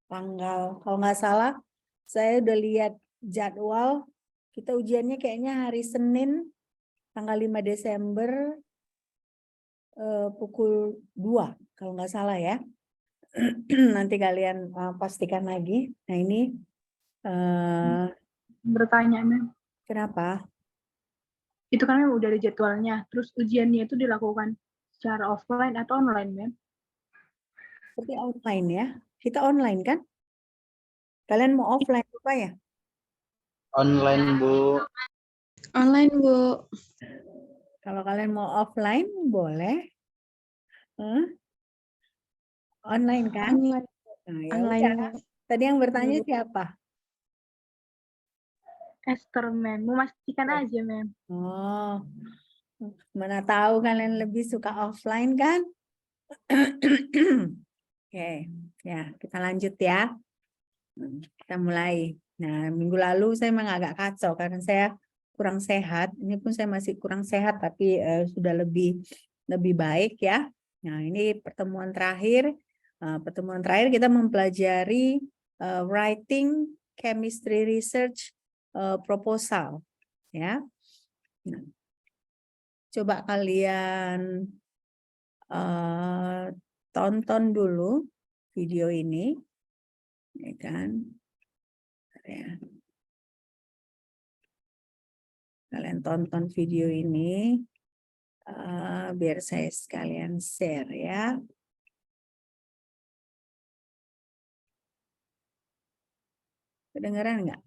Tanggal, kalau nggak salah, saya udah lihat jadwal, kita ujiannya kayaknya hari Senin, tanggal 5 Desember, pukul 2, kalau nggak salah ya. Nanti kalian pastikan lagi. Nah ini, Bertanya, Mem. kenapa? Itu kan memang udah ada jadwalnya. Terus ujiannya itu dilakukan secara offline atau online, Mem? Seperti online ya. Kita online kan? Kalian mau offline apa ya? Online, Bu. Online, Bu. Kalau kalian mau offline, boleh. Online kan? Online. Nah, ya Online. udah. Tadi yang bertanya siapa? Esther, Mem. Memastikan aja, Mem. Oh, mana tahu kalian lebih suka offline kan? Oke, ya kita lanjut ya. Kita mulai. Nah, minggu lalu saya memang agak kacau karena saya kurang sehat. Ini pun saya masih kurang sehat, tapi sudah lebih baik ya. Nah, ini pertemuan terakhir. Pertemuan terakhir kita mempelajari writing chemistry research proposal, ya. Nah, coba kalian tonton dulu video ini, ya kan? Ya. Kalian tonton video ini, biar saya sekalian share ya. Kedengeran nggak?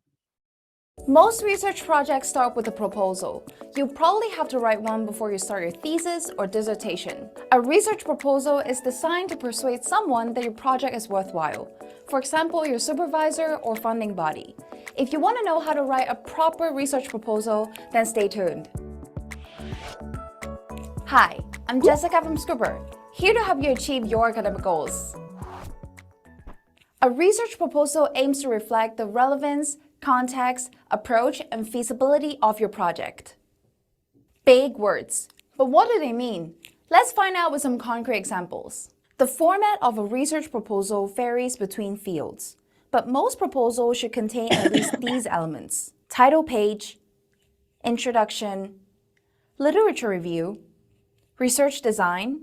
Most research projects start with a proposal. You probably have to write one before you start your thesis or dissertation. A research proposal is designed to persuade someone that your project is worthwhile. For example, your supervisor or funding body. If you want to know how to write a proper research proposal, then stay tuned. Hi, I'm Jessica from Scribber, here to help you achieve your academic goals. A research proposal aims to reflect the relevance, context, approach, and feasibility of your project. Big words, but what do they mean? Let's find out with some concrete examples. The format of a research proposal varies between fields, but most proposals should contain at least these elements: title page, introduction, literature review, research design,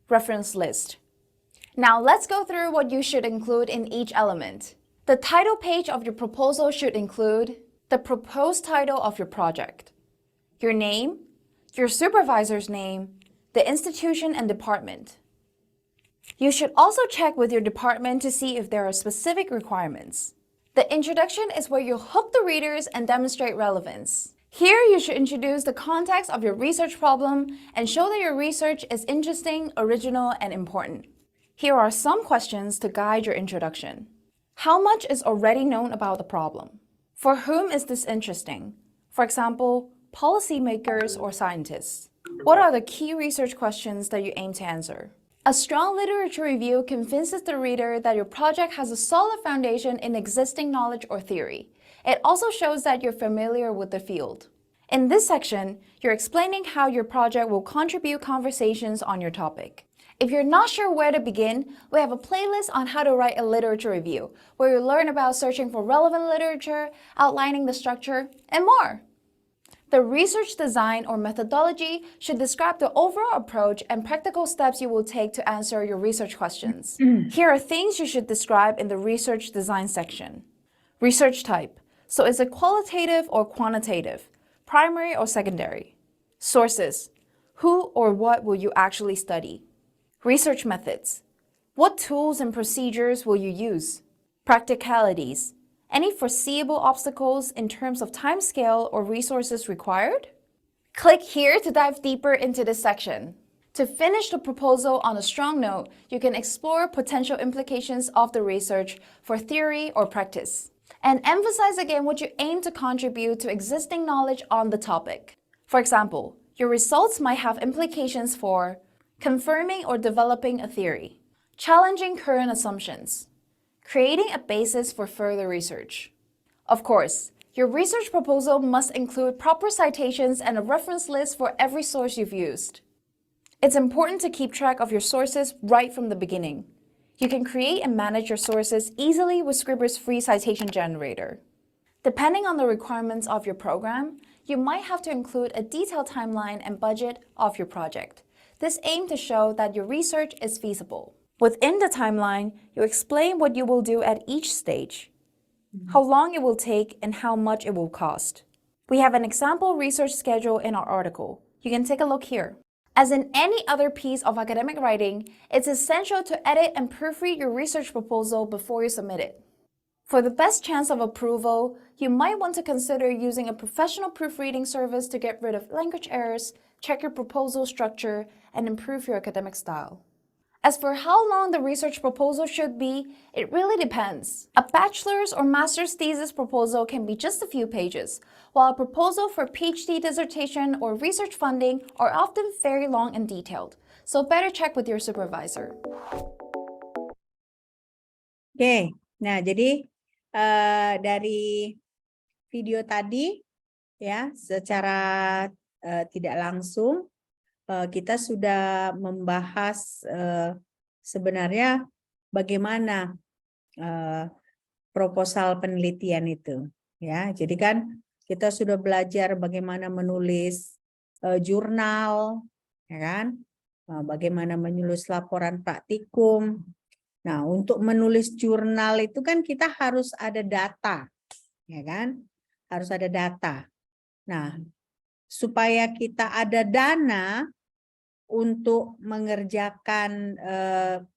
reference list. Now let's go through what you should include in each element. The title page of your proposal should include the proposed title of your project, your name, your supervisor's name, the institution and department. You should also check with your department to see if there are specific requirements. The introduction is where you hook the readers and demonstrate relevance. Here, you should introduce the context of your research problem and show that your research is interesting, original, and important. Here are some questions to guide your introduction. How much is already known about the problem? For whom is this interesting? For example, policymakers or scientists. What are the key research questions that you aim to answer? A strong literature review convinces the reader that your project has a solid foundation in existing knowledge or theory. It also shows that you're familiar with the field. In this section, you're explaining how your project will contribute conversations on your topic. If you're not sure where to begin, we have a playlist on how to write a literature review, where you learn about searching for relevant literature, outlining the structure, and more. The research design or methodology should describe the overall approach and practical steps you will take to answer your research questions. Here are things you should describe in the research design section. Research type. So is it qualitative or quantitative? Primary or secondary? Sources. Who or what will you actually study? Research methods. What tools and procedures will you use? Practicalities. Any foreseeable obstacles in terms of timescale or resources required? Click here to dive deeper into this section. To finish the proposal on a strong note, you can explore potential implications of the research for theory or practice. And emphasize again what you aim to contribute to existing knowledge on the topic. For example, your results might have implications for confirming or developing a theory, challenging current assumptions, creating a basis for further research. Of course, your research proposal must include proper citations and a reference list for every source you've used. It's important to keep track of your sources right from the beginning. You can create and manage your sources easily with Scribber's free citation generator. Depending on the requirements of your program, you might have to include a detailed timeline and budget of your project. This aims to show that your research is feasible. Within the timeline, you explain what you will do at each stage, how long it will take, and how much it will cost. We have an example research schedule in our article. You can take a look here. As in any other piece of academic writing, it's essential to edit and proofread your research proposal before you submit it. For the best chance of approval, you might want to consider using a professional proofreading service to get rid of language errors, check your proposal structure, and improve your academic style. As for how long the research proposal should be, it really depends. A bachelor's or master's thesis proposal can be just a few pages, while a proposal for PhD dissertation or research funding are often very long and detailed, so better check with your supervisor. Oke, nah jadi dari video tadi ya secara tidak langsung kita sudah membahas sebenarnya bagaimana proposal penelitian itu ya. Jadi kan kita sudah belajar bagaimana menulis jurnal ya kan, bagaimana menulis laporan praktikum. Nah, untuk menulis jurnal itu kan kita harus ada data ya kan, harus ada data. Nah, supaya kita ada dana untuk mengerjakan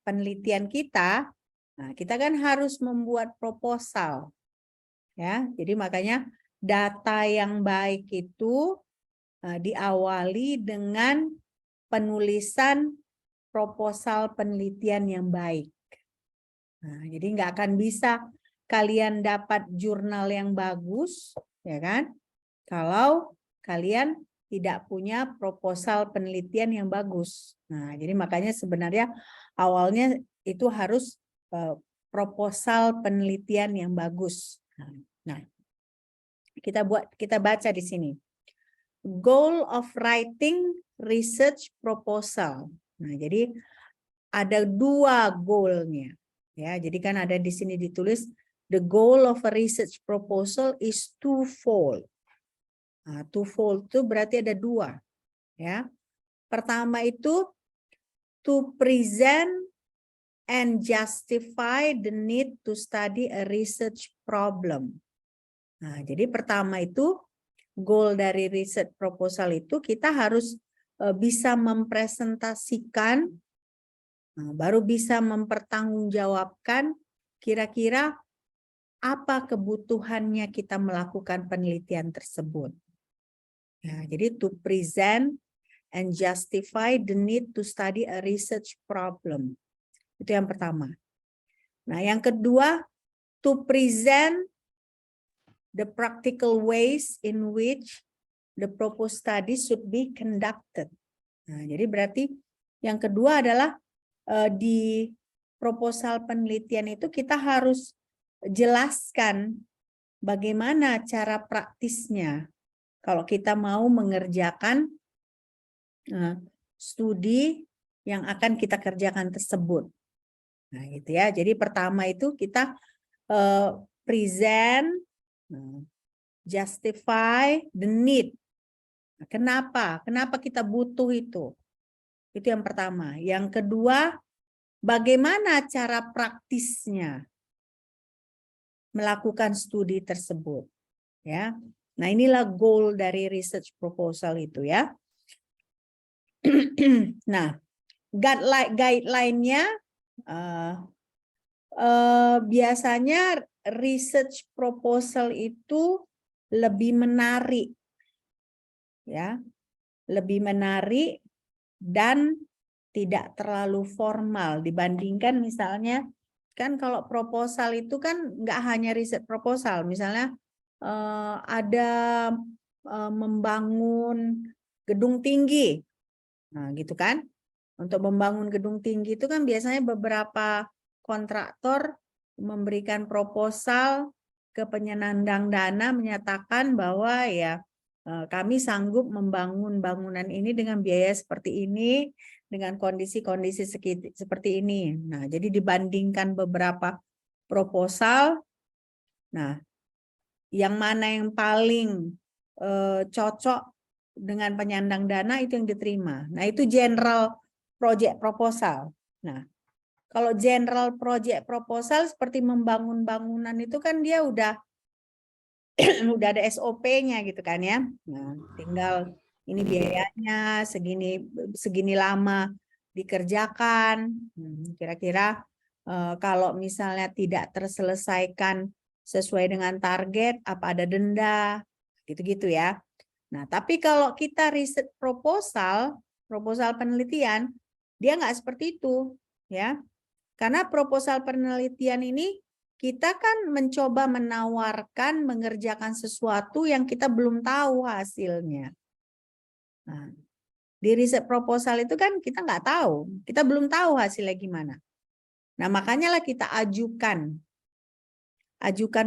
penelitian kita, nah kita kan harus membuat proposal, ya. Jadi makanya data yang baik itu diawali dengan penulisan proposal penelitian yang baik. Nah, jadi nggak akan bisa kalian dapat jurnal yang bagus, ya kan? Kalau kalian tidak punya proposal penelitian yang bagus. Nah, jadi makanya sebenarnya awalnya itu harus proposal penelitian yang bagus. Nah, kita baca di sini. Goal of writing research proposal. Nah, jadi ada dua goalnya. Ya, jadi kan ada di sini ditulis the goal of a research proposal is twofold. Nah, twofold itu berarti ada dua, ya. Pertama itu to present and justify the need to study a research problem. Nah, jadi pertama itu goal dari research proposal itu kita harus bisa mempresentasikan, baru bisa mempertanggungjawabkan kira-kira apa kebutuhannya kita melakukan penelitian tersebut. Ya, jadi to present and justify the need to study a research problem. Itu yang pertama. Nah, yang kedua, to present the practical ways in which the proposed study should be conducted. Nah, jadi berarti yang kedua adalah di proposal penelitian itu kita harus jelaskan bagaimana cara praktisnya kalau kita mau mengerjakan studi yang akan kita kerjakan tersebut. Nah, gitu ya. Jadi pertama itu kita present, justify the need. Nah, kenapa kita butuh itu? Itu yang pertama. Yang kedua, bagaimana cara praktisnya melakukan studi tersebut, ya. Nah, inilah goal dari research proposal itu, ya. Nah, guideline-nya biasanya research proposal itu lebih menarik, ya, lebih menarik dan tidak terlalu formal dibandingkan misalnya kan kalau proposal itu kan nggak hanya riset proposal, misalnya ada membangun gedung tinggi, nah gitu kan. Untuk membangun gedung tinggi itu kan biasanya beberapa kontraktor memberikan proposal ke penyandang dana menyatakan bahwa ya kami sanggup membangun bangunan ini dengan biaya seperti ini, dengan kondisi-kondisi seperti ini. Nah, jadi dibandingkan beberapa proposal, nah, yang mana yang paling cocok dengan penyandang dana itu yang diterima. Nah, itu general project proposal. Nah, kalau general project proposal seperti membangun bangunan itu kan dia udah ada SOP-nya gitu kan ya. Nah, tinggal ini biayanya segini lama dikerjakan. Kira-kira kalau misalnya tidak terselesaikan sesuai dengan target, apa ada denda, gitu-gitu ya. Nah, tapi kalau kita riset proposal penelitian, dia nggak seperti itu, ya. Karena proposal penelitian ini kita kan mencoba menawarkan mengerjakan sesuatu yang kita belum tahu hasilnya. Nah, di riset proposal itu kan kita nggak tahu, kita belum tahu hasilnya gimana. Nah, makanya lah kita ajukan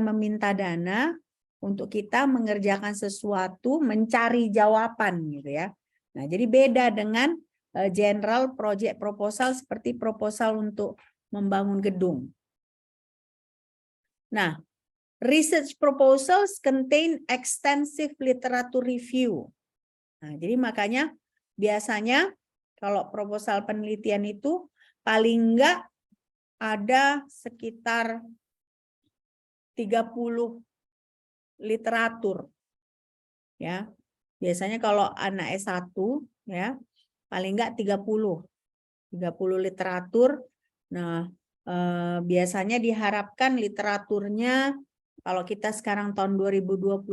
meminta dana untuk kita mengerjakan sesuatu, mencari jawaban gitu ya. Nah, jadi beda dengan general project proposal seperti proposal untuk membangun gedung. Nah, research proposals contain extensive literature review. Nah, jadi makanya biasanya kalau proposal penelitian itu paling enggak ada sekitar 30 literatur. Ya. Biasanya kalau anak S1 ya, paling enggak 30 literatur. Nah, biasanya diharapkan literaturnya kalau kita sekarang tahun 2022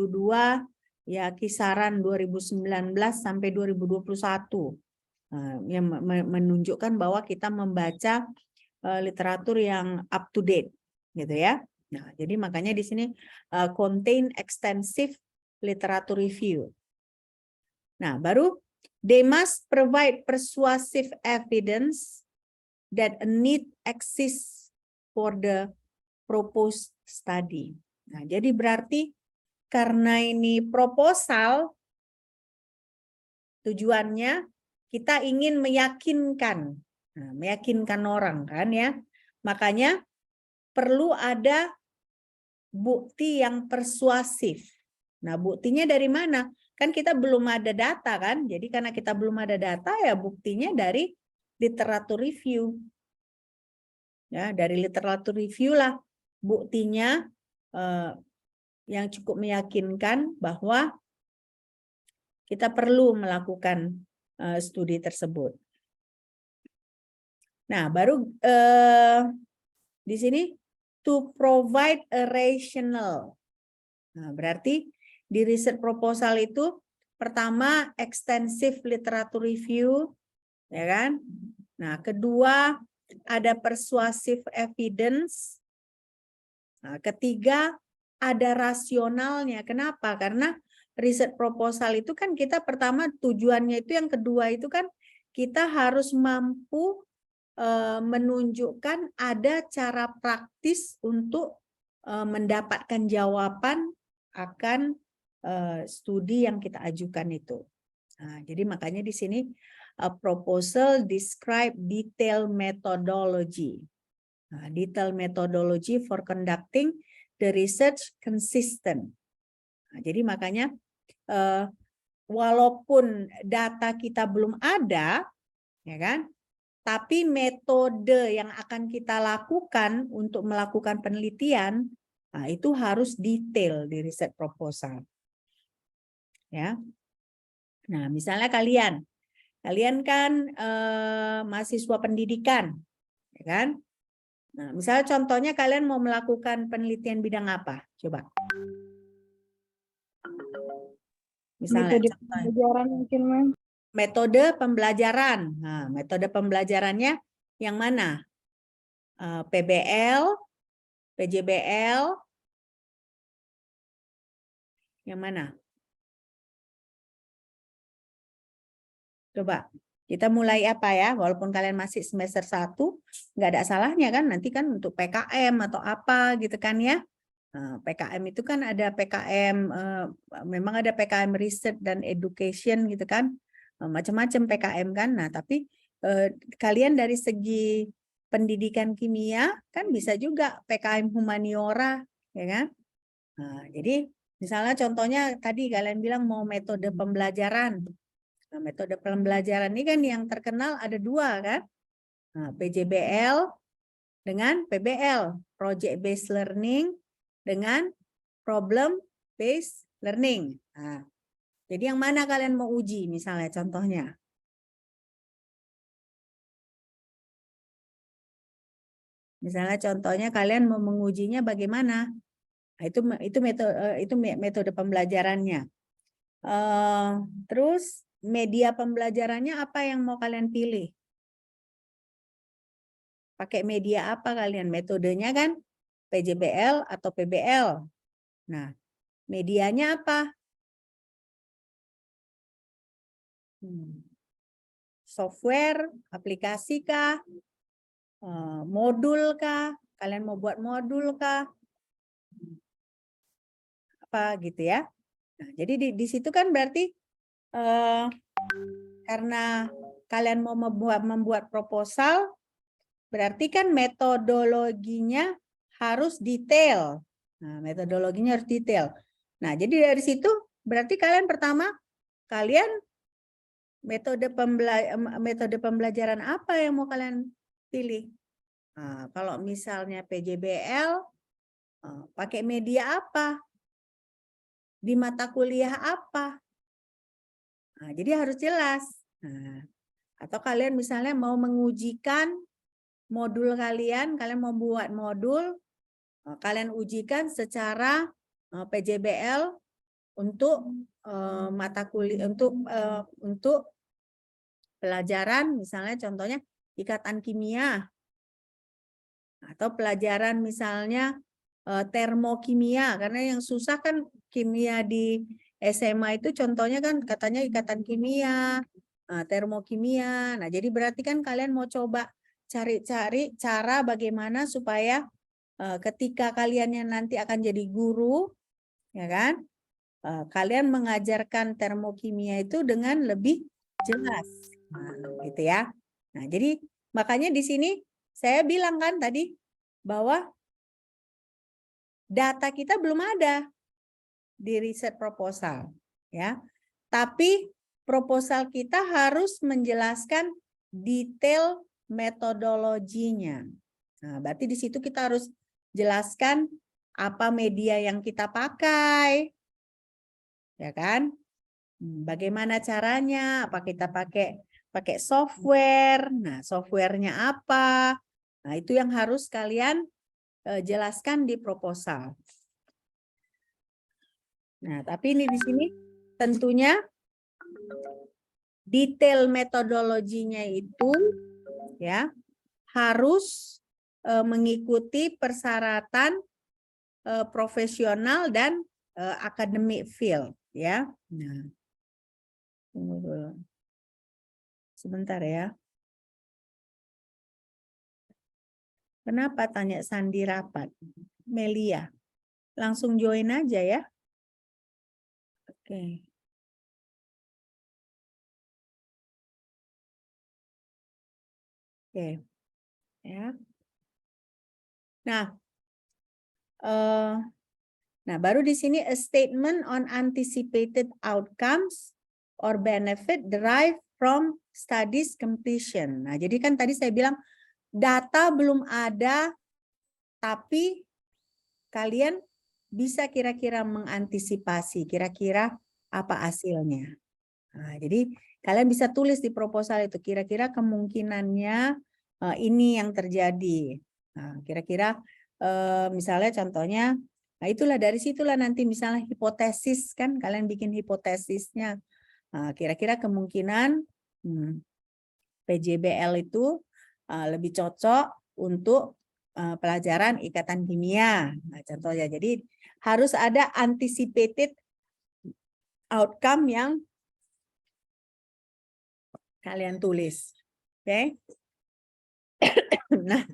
ya kisaran 2019 sampai 2021 yang menunjukkan bahwa kita membaca literatur yang up to date gitu ya. Nah, jadi makanya di sini contain extensive literature review. Nah, baru they must provide persuasive evidence that a need exists for the proposed study. Nah, jadi berarti karena ini proposal, tujuannya kita ingin meyakinkan, meyakinkan orang kan ya. Makanya perlu ada bukti yang persuasif. Nah, buktinya dari mana? Kan kita belum ada data kan. Jadi karena kita belum ada data ya buktinya dari literatur review. Ya, dari literatur review lah buktinya yang cukup meyakinkan bahwa kita perlu melakukan studi tersebut. Nah, baru di sini to provide a rational. Nah, berarti di riset proposal itu pertama extensive literature review, ya kan? Nah, kedua ada persuasive evidence. Nah, ketiga ada rasionalnya. Kenapa? Karena riset proposal itu kan kita pertama tujuannya itu yang kedua itu kan kita harus mampu menunjukkan ada cara praktis untuk mendapatkan jawaban akan studi yang kita ajukan itu. Nah, jadi makanya di sini proposal describe detailed methodology. Nah, detailed methodology for conducting the research consistent. Nah, jadi makanya walaupun data kita belum ada, ya kan? Tapi metode yang akan kita lakukan untuk melakukan penelitian, nah itu harus detail di riset proposal. Ya. Nah, misalnya kalian kan mahasiswa pendidikan, ya kan? Nah, misalnya contohnya kalian mau melakukan penelitian bidang apa? Coba. Misalnya Metode pembelajaran mungkin, Ma'am. Metode pembelajaran. Nah, metode pembelajarannya yang mana? PBL, PJBL, yang mana? Coba, kita mulai apa ya? Walaupun kalian masih semester 1, nggak ada salahnya kan? Nanti kan untuk PKM atau apa gitu kan ya? PKM itu kan ada PKM, memang ada PKM Research dan Education gitu kan, macam-macam PKM kan. Nah, tapi kalian dari segi pendidikan kimia kan bisa juga PKM humaniora, ya kan? Nah, jadi misalnya contohnya tadi kalian bilang mau metode pembelajaran. Nah, metode pembelajaran ini kan yang terkenal ada 2 kan? Nah, PJBL dengan PBL, Project Based Learning dengan Problem Based Learning. Nah, jadi yang mana kalian mau uji misalnya contohnya? Misalnya contohnya kalian mau mengujinya bagaimana? Nah, itu metode pembelajarannya. Terus media pembelajarannya apa yang mau kalian pilih? Pakai media apa kalian? Metodenya kan PJBL atau PBL. Nah, medianya apa? Software, aplikasi kah? Modul kah? Kalian mau buat modul kah? Apa gitu ya? Nah, jadi di situ kan berarti karena kalian mau membuat proposal, berarti kan metodologinya harus detail. Nah, metodologinya harus detail. Nah, jadi dari situ berarti kalian pertama kalian metode pembelajaran apa yang mau kalian pilih? Nah, kalau misalnya PJBL, pakai media apa? Di mata kuliah apa? Nah, jadi harus jelas. Nah, atau kalian misalnya mau mengujikan modul kalian mau buat modul, kalian ujikan secara PJBL untuk mata kuliah untuk pelajaran misalnya contohnya ikatan kimia atau pelajaran misalnya termokimia karena yang susah kan kimia di SMA itu contohnya kan katanya ikatan kimia, termokimia. Nah, jadi berarti kan kalian mau coba cari-cari cara bagaimana supaya ketika kalian yang nanti akan jadi guru, ya kan, kalian mengajarkan termokimia itu dengan lebih jelas, gitu ya. Nah, jadi makanya di sini saya bilang kan tadi bahwa data kita belum ada di riset proposal, ya. Tapi proposal kita harus menjelaskan detail metodologinya. Nah, berarti di situ kita harus jelaskan apa media yang kita pakai, ya kan? Bagaimana caranya? Apa kita pakai software? Nah, softwarenya apa? Nah, itu yang harus kalian jelaskan di proposal. Nah, tapi ini di sini tentunya detail metodologinya itu ya harus mengikuti persyaratan profesional dan academic field ya. Nah, tunggu dulu. Sebentar ya. Kenapa tanya Sandi rapat? Melia. Langsung join aja ya. Oke. Oke. Ya. Nah, baru di sini a statement on anticipated outcomes or benefit derived from studies completion. Nah, jadi kan tadi saya bilang data belum ada, tapi kalian bisa kira-kira mengantisipasi kira-kira apa hasilnya. Nah, jadi kalian bisa tulis di proposal itu kira-kira kemungkinannya ini yang terjadi. Nah, kira-kira misalnya contohnya, nah itulah dari situlah nanti misalnya hipotesis kan kalian bikin hipotesisnya. Kira-kira kemungkinan PJBL itu lebih cocok untuk pelajaran ikatan kimia. Nah, contohnya, jadi harus ada anticipated outcome yang kalian tulis. Oke? Nah,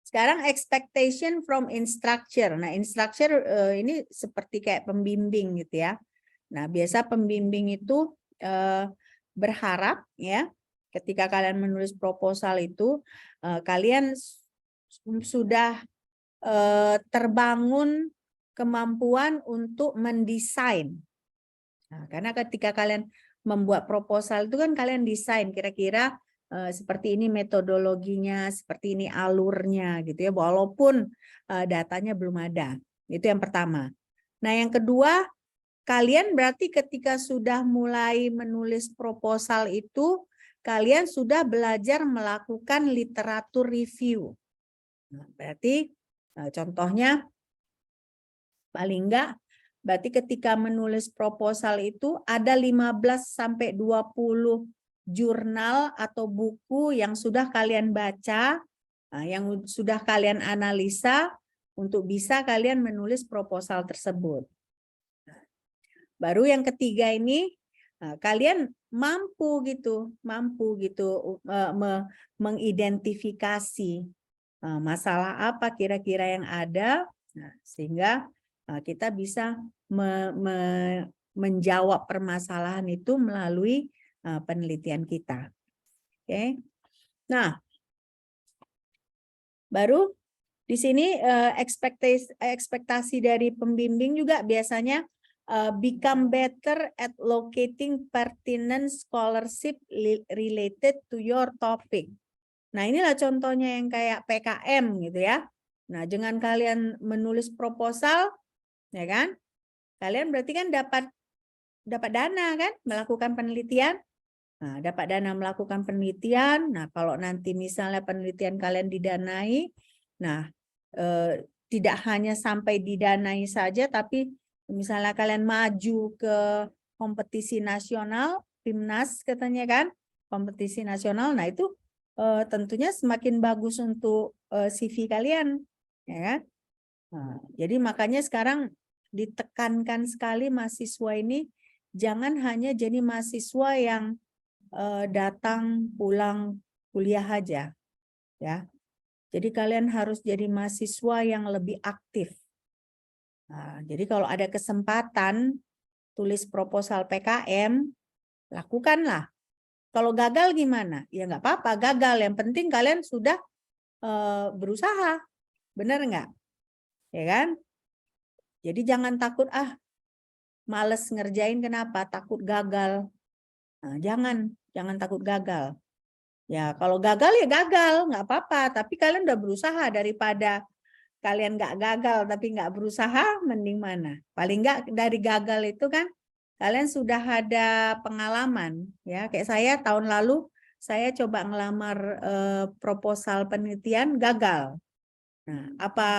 Sekarang expectation from instructor. Nah, instructor ini seperti kayak pembimbing gitu ya. Nah, biasa pembimbing itu berharap ya, ketika kalian menulis proposal itu kalian sudah terbangun kemampuan untuk mendesain. Nah, karena ketika kalian membuat proposal itu kan kalian desain kira-kira seperti ini metodologinya, seperti ini alurnya gitu ya, walaupun datanya belum ada. Itu yang pertama. Nah, yang kedua, kalian berarti ketika sudah mulai menulis proposal itu, kalian sudah belajar melakukan literatur review. Nah, berarti contohnya paling enggak berarti ketika menulis proposal itu ada 15 sampai 20 jurnal atau buku yang sudah kalian baca, yang sudah kalian analisa untuk bisa kalian menulis proposal tersebut. Baru yang ketiga ini kalian mampu mengidentifikasi masalah apa kira-kira yang ada, sehingga kita bisa menjawab permasalahan itu melalui penelitian kita. Oke. Nah, baru di sini ekspektasi dari pembimbing juga biasanya become better at locating pertinent scholarship related to your topic. Nah, inilah contohnya yang kayak PKM gitu ya. Nah, dengan kalian menulis proposal, ya kan? Kalian berarti kan dapat dana kan, melakukan penelitian. Nah, dapat dana melakukan penelitian. Nah, kalau nanti misalnya penelitian kalian didanai, nah tidak hanya sampai didanai saja, tapi misalnya kalian maju ke kompetisi nasional, PIMNAS katanya kan, kompetisi nasional, nah itu tentunya semakin bagus untuk CV kalian, ya kan? Nah, jadi makanya sekarang ditekankan sekali mahasiswa ini jangan hanya jadi mahasiswa yang datang pulang kuliah aja, ya. Jadi kalian harus jadi mahasiswa yang lebih aktif. Nah, jadi kalau ada kesempatan tulis proposal PKM, lakukanlah. Kalau gagal gimana? Ya nggak apa-apa, gagal. Yang penting kalian sudah berusaha, benar nggak? Ya kan? Jadi jangan takut males ngerjain, kenapa? Takut gagal. Nah, jangan takut gagal. Ya kalau gagal ya gagal, nggak apa-apa. Tapi kalian udah berusaha, daripada kalian nggak gagal tapi nggak berusaha, mending mana? Paling nggak dari gagal itu kan kalian sudah ada pengalaman, ya. Kayak saya tahun lalu saya coba ngelamar proposal penelitian, gagal. Nah, apa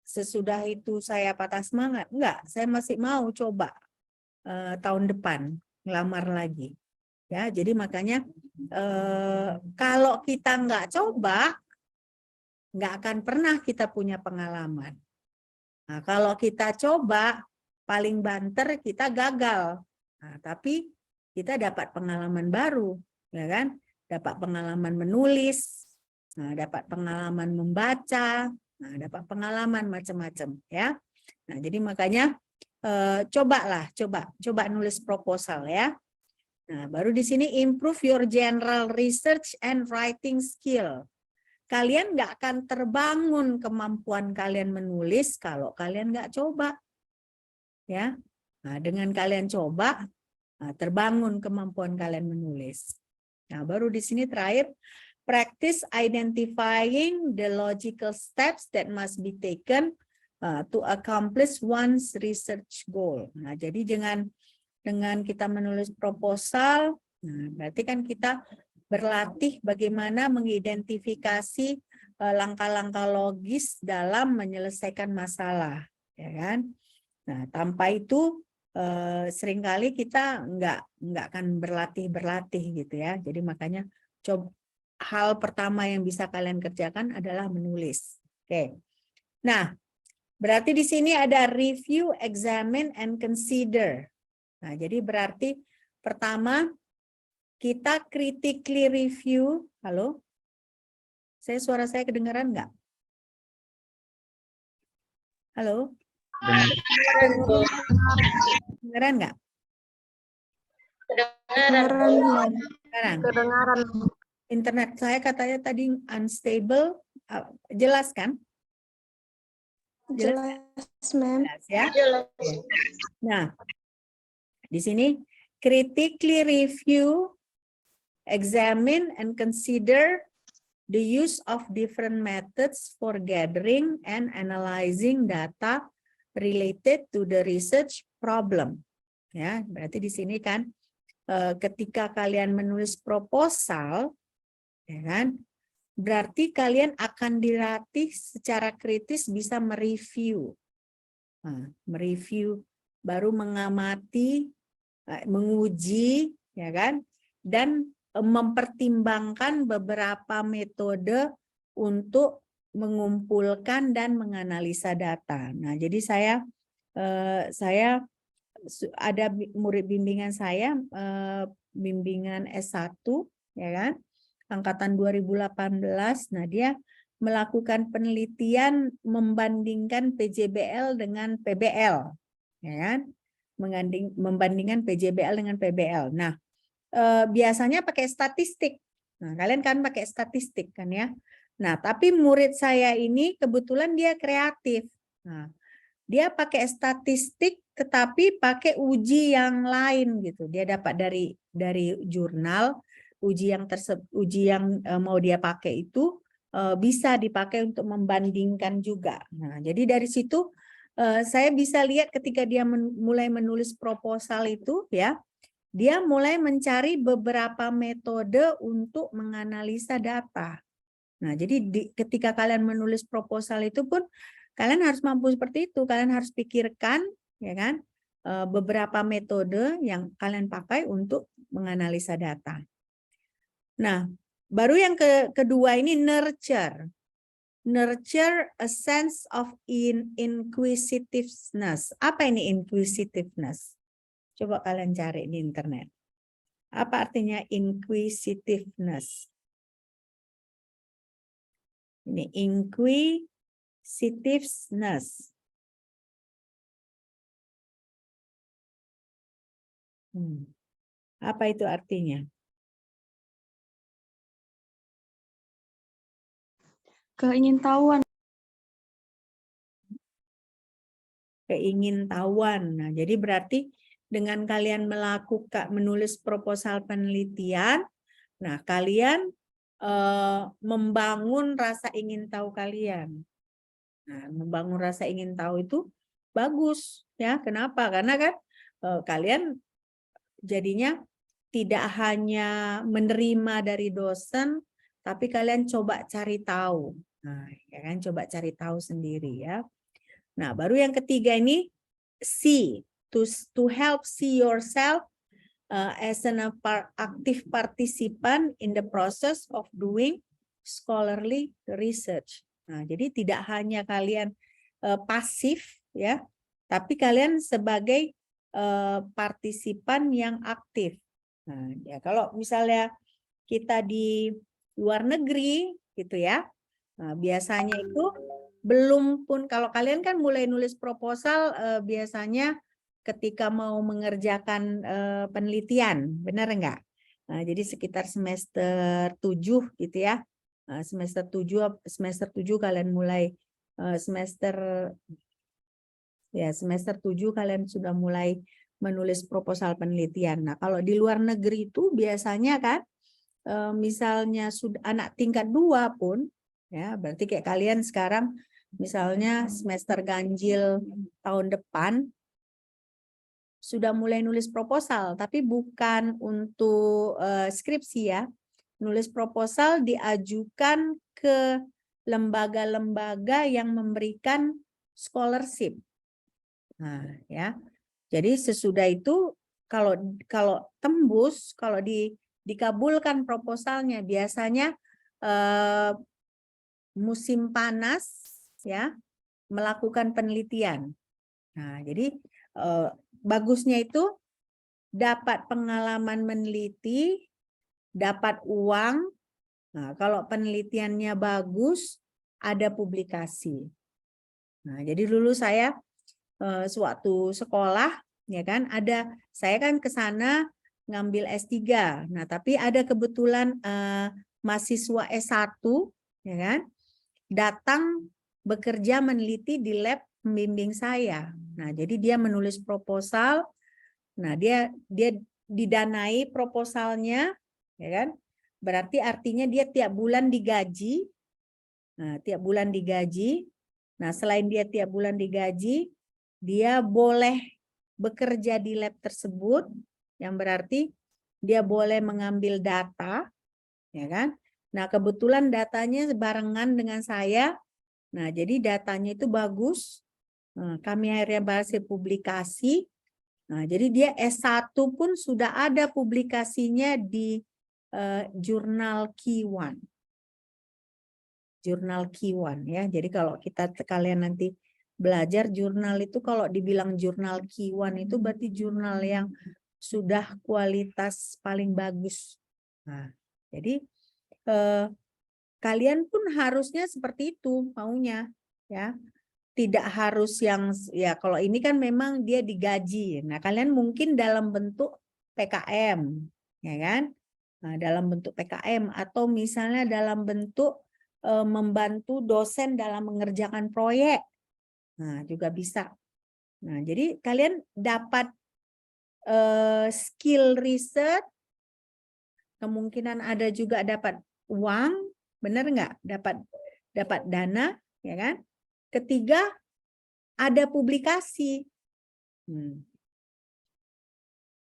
sesudah itu saya patah semangat? Enggak, saya masih mau coba tahun depan ngelamar lagi. Ya, jadi makanya kalau kita nggak coba, nggak akan pernah kita punya pengalaman. Nah, kalau kita coba, paling banter kita gagal. Nah, tapi kita dapat pengalaman baru, ya kan? Dapat pengalaman menulis, nah, dapat pengalaman membaca, nah, dapat pengalaman macam-macam, ya. Nah, jadi makanya coba nulis proposal ya. Nah, baru di sini improve your general research and writing skill. Kalian nggak akan terbangun kemampuan kalian menulis kalau kalian nggak coba. Ya, nah, dengan kalian coba, terbangun kemampuan kalian menulis. Nah, baru di sini terakhir, practice identifying the logical steps that must be taken to accomplish one's research goal. Nah, jadi dengan kita menulis proposal, nah, berarti kan kita berlatih bagaimana mengidentifikasi langkah-langkah logis dalam menyelesaikan masalah, ya kan? Nah, tanpa itu seringkali kita nggak akan berlatih gitu ya. Jadi makanya hal pertama yang bisa kalian kerjakan adalah menulis. Oke. Nah, berarti di sini ada review, examine, and consider. Nah, jadi berarti pertama kita critically review. Halo? Suara saya kedengaran nggak? Halo, kedengeran nggak? Sekarang internet saya katanya tadi unstable, jelas kan? Jelas, ma'am. Jelas ya. Nah, di sini critically review, examine and consider the use of different methods for gathering and analyzing data related to the research problem. Ya, berarti di sini kan ketika kalian menulis proposal, ya kan, berarti kalian akan dilatih secara kritis bisa mereview. Nah, mereview baru mengamati, menguji, ya kan, dan mempertimbangkan beberapa metode untuk mengumpulkan dan menganalisa data. Nah, jadi saya ada murid bimbingan saya, bimbingan S1, ya kan, angkatan 2018. Nah, dia melakukan penelitian membandingkan PJBL dengan PBL, ya kan, membandingkan PJBL dengan PBL. Nah, biasanya pakai statistik. Nah, kalian kan pakai statistik kan ya. Nah, tapi murid saya ini kebetulan dia kreatif. Nah, dia pakai statistik tetapi pakai uji yang lain gitu. Dia dapat dari jurnal, uji yang mau dia pakai itu bisa dipakai untuk membandingkan juga. Nah, jadi dari situ saya bisa lihat ketika dia mulai menulis proposal itu ya, dia mulai mencari beberapa metode untuk menganalisa data. Nah, jadi ketika kalian menulis proposal itu pun kalian harus mampu seperti itu. Kalian harus pikirkan, ya kan, beberapa metode yang kalian pakai untuk menganalisa data. Nah, baru yang kedua ini nurture. Nurture a sense of inquisitiveness. Apa ini inquisitiveness? Coba kalian cari di internet. Apa artinya inquisitiveness? Ini inquisitiveness. Apa itu artinya? Keingintahuan. Keingintahuan. Nah, jadi berarti dengan kalian menulis proposal penelitian, nah kalian membangun rasa ingin tahu kalian. Nah, membangun rasa ingin tahu itu bagus ya. Kenapa? Karena kan kalian jadinya tidak hanya menerima dari dosen, tapi kalian coba cari tahu. Nah, ya kan, coba cari tahu sendiri ya. Nah, baru yang ketiga ini see, to help see yourself as an active participant in the process of doing scholarly research. Nah, jadi tidak hanya kalian pasif ya, tapi kalian sebagai partisipan yang aktif. Nah, ya kalau misalnya kita di luar negeri gitu ya, nah, biasanya itu belum pun, kalau kalian kan mulai nulis proposal biasanya ketika mau mengerjakan penelitian, benar enggak? Nah, jadi sekitar semester 7 gitu ya. Nah, semester 7 kalian mulai semester 7 kalian sudah mulai menulis proposal penelitian. Nah, kalau di luar negeri itu biasanya kan misalnya sudah anak tingkat 2 pun ya, berarti kayak kalian sekarang misalnya semester ganjil tahun depan sudah mulai nulis proposal, tapi bukan untuk skripsi ya. Nulis proposal diajukan ke lembaga-lembaga yang memberikan scholarship. Nah, ya. Jadi sesudah itu kalau tembus, kalau dikabulkan proposalnya, biasanya musim panas ya, melakukan penelitian. Nah, jadi bagusnya itu dapat pengalaman meneliti, dapat uang. Nah, kalau penelitiannya bagus, ada publikasi. Nah, jadi dulu saya sewaktu sekolah, ya kan, saya kan ke sana ngambil S3. Nah, tapi ada kebetulan mahasiswa S1, ya kan, datang bekerja meneliti di lab pembimbing saya. Nah, jadi dia menulis proposal. Nah, dia didanai proposalnya, ya kan? Berarti artinya dia tiap bulan digaji. Nah, tiap bulan digaji. Nah, selain dia tiap bulan digaji, dia boleh bekerja di lab tersebut, yang berarti dia boleh mengambil data, ya kan? Nah, kebetulan datanya barengan dengan saya. Nah, jadi datanya itu bagus. Nah, kami akhirnya berhasil publikasi. Nah, jadi dia S1 pun sudah ada publikasinya di jurnal Q1. Jurnal Q1 ya. Jadi kalau kalian nanti belajar jurnal itu, kalau dibilang jurnal Q1 itu berarti jurnal yang sudah kualitas paling bagus. Nah, jadi kalian pun harusnya seperti itu maunya, ya. Tidak harus yang, ya kalau ini kan memang dia digaji. Nah, kalian mungkin dalam bentuk PKM, ya kan? Nah, dalam bentuk PKM atau misalnya dalam bentuk membantu dosen dalam mengerjakan proyek. Nah, juga bisa. Nah, jadi kalian dapat skill riset, kemungkinan ada juga dapat uang, benar nggak? Dapat dana, ya kan? Ketiga, ada publikasi.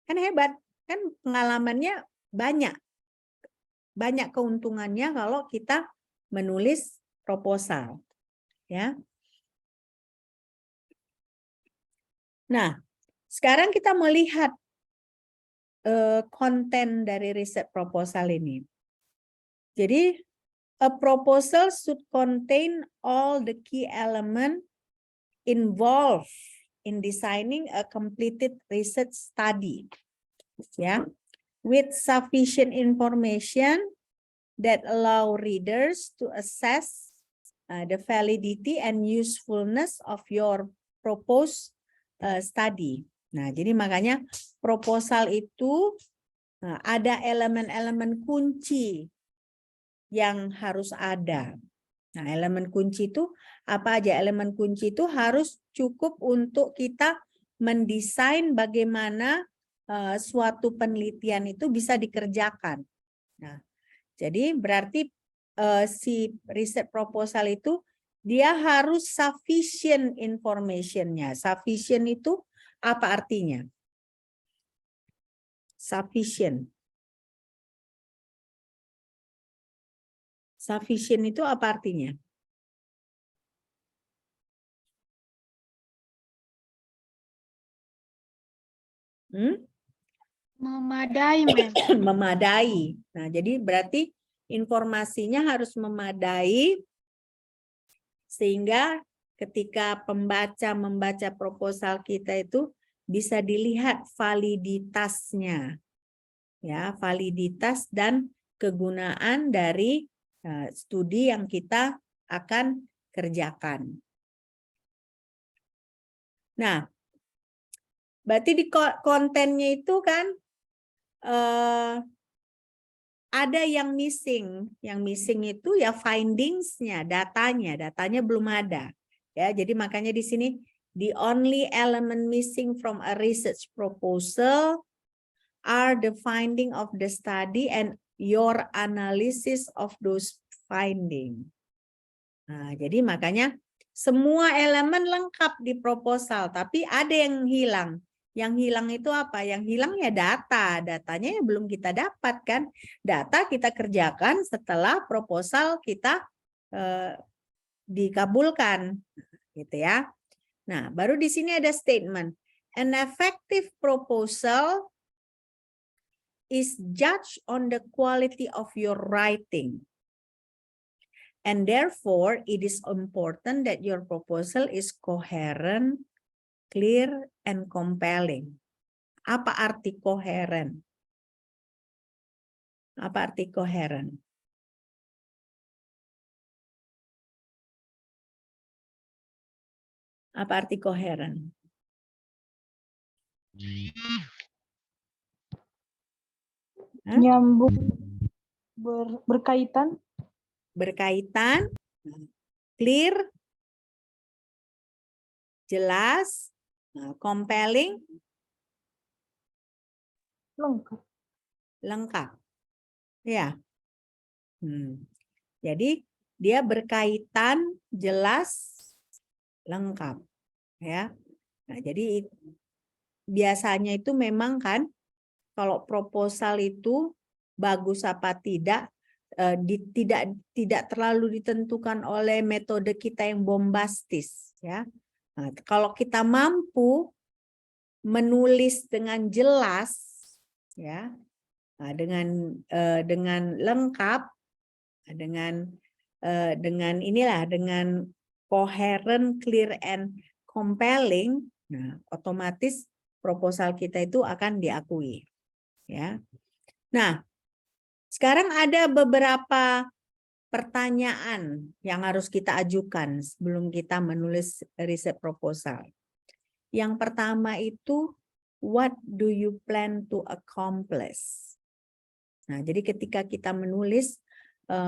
Kan hebat, kan pengalamannya banyak. Banyak keuntungannya kalau kita menulis proposal. Ya. Nah, sekarang kita melihat konten dari riset proposal ini. Jadi, a proposal should contain all the key elements involved in designing a completed research study, yeah, with sufficient information that allow readers to assess the validity and usefulness of your proposed study. Nah, jadi makanya proposal itu ada elemen-elemen kunci yang harus ada. Nah, elemen kunci itu apa aja? Elemen kunci itu harus cukup untuk kita mendesain bagaimana suatu penelitian itu bisa dikerjakan. Nah, jadi berarti si riset proposal itu dia harus sufficient information-nya. Sufficient itu apa artinya? Sufficient. Sufficient itu apa artinya? Memadai, Mem. Memadai. Nah, jadi berarti informasinya harus memadai sehingga ketika pembaca membaca proposal kita itu bisa dilihat validitasnya. Ya, validitas dan kegunaan dari studi yang kita akan kerjakan. Nah, berarti di kontennya itu kan ada yang missing. Yang missing itu ya findings-nya, datanya belum ada. Ya, jadi makanya di sini the only element missing from a research proposal are the finding of the study and your analysis of those finding. Nah, jadi makanya semua elemen lengkap di proposal, tapi ada yang hilang. Yang hilang itu apa? Yang hilang ya data. Datanya yang belum kita dapatkan. Data kita kerjakan setelah proposal kita dikabulkan, gitu ya. Nah, baru di sini ada statement. An effective proposal is judged on the quality of your writing. And therefore, it is important that your proposal is coherent, clear, and compelling. Apa arti coherent? Apa arti coherent? Apa arti koheren? Hah? Nyambung, berkaitan, Berkaitan, clear, jelas, compelling, lengkap. lengkap. Ya. Jadi dia berkaitan, jelas, lengkap. Ya. Nah, jadi biasanya itu memang kan kalau proposal itu bagus apa tidak tidak terlalu ditentukan oleh metode kita yang bombastis, ya. Nah, kalau kita mampu menulis dengan jelas, ya, nah, dengan lengkap, dengan inilah, dengan coherent, clear, and compelling, nah, otomatis proposal kita itu akan diakui, ya. Nah, sekarang ada beberapa pertanyaan yang harus kita ajukan sebelum kita menulis riset proposal. Yang pertama itu, what do you plan to accomplish? Nah, jadi ketika kita menulis,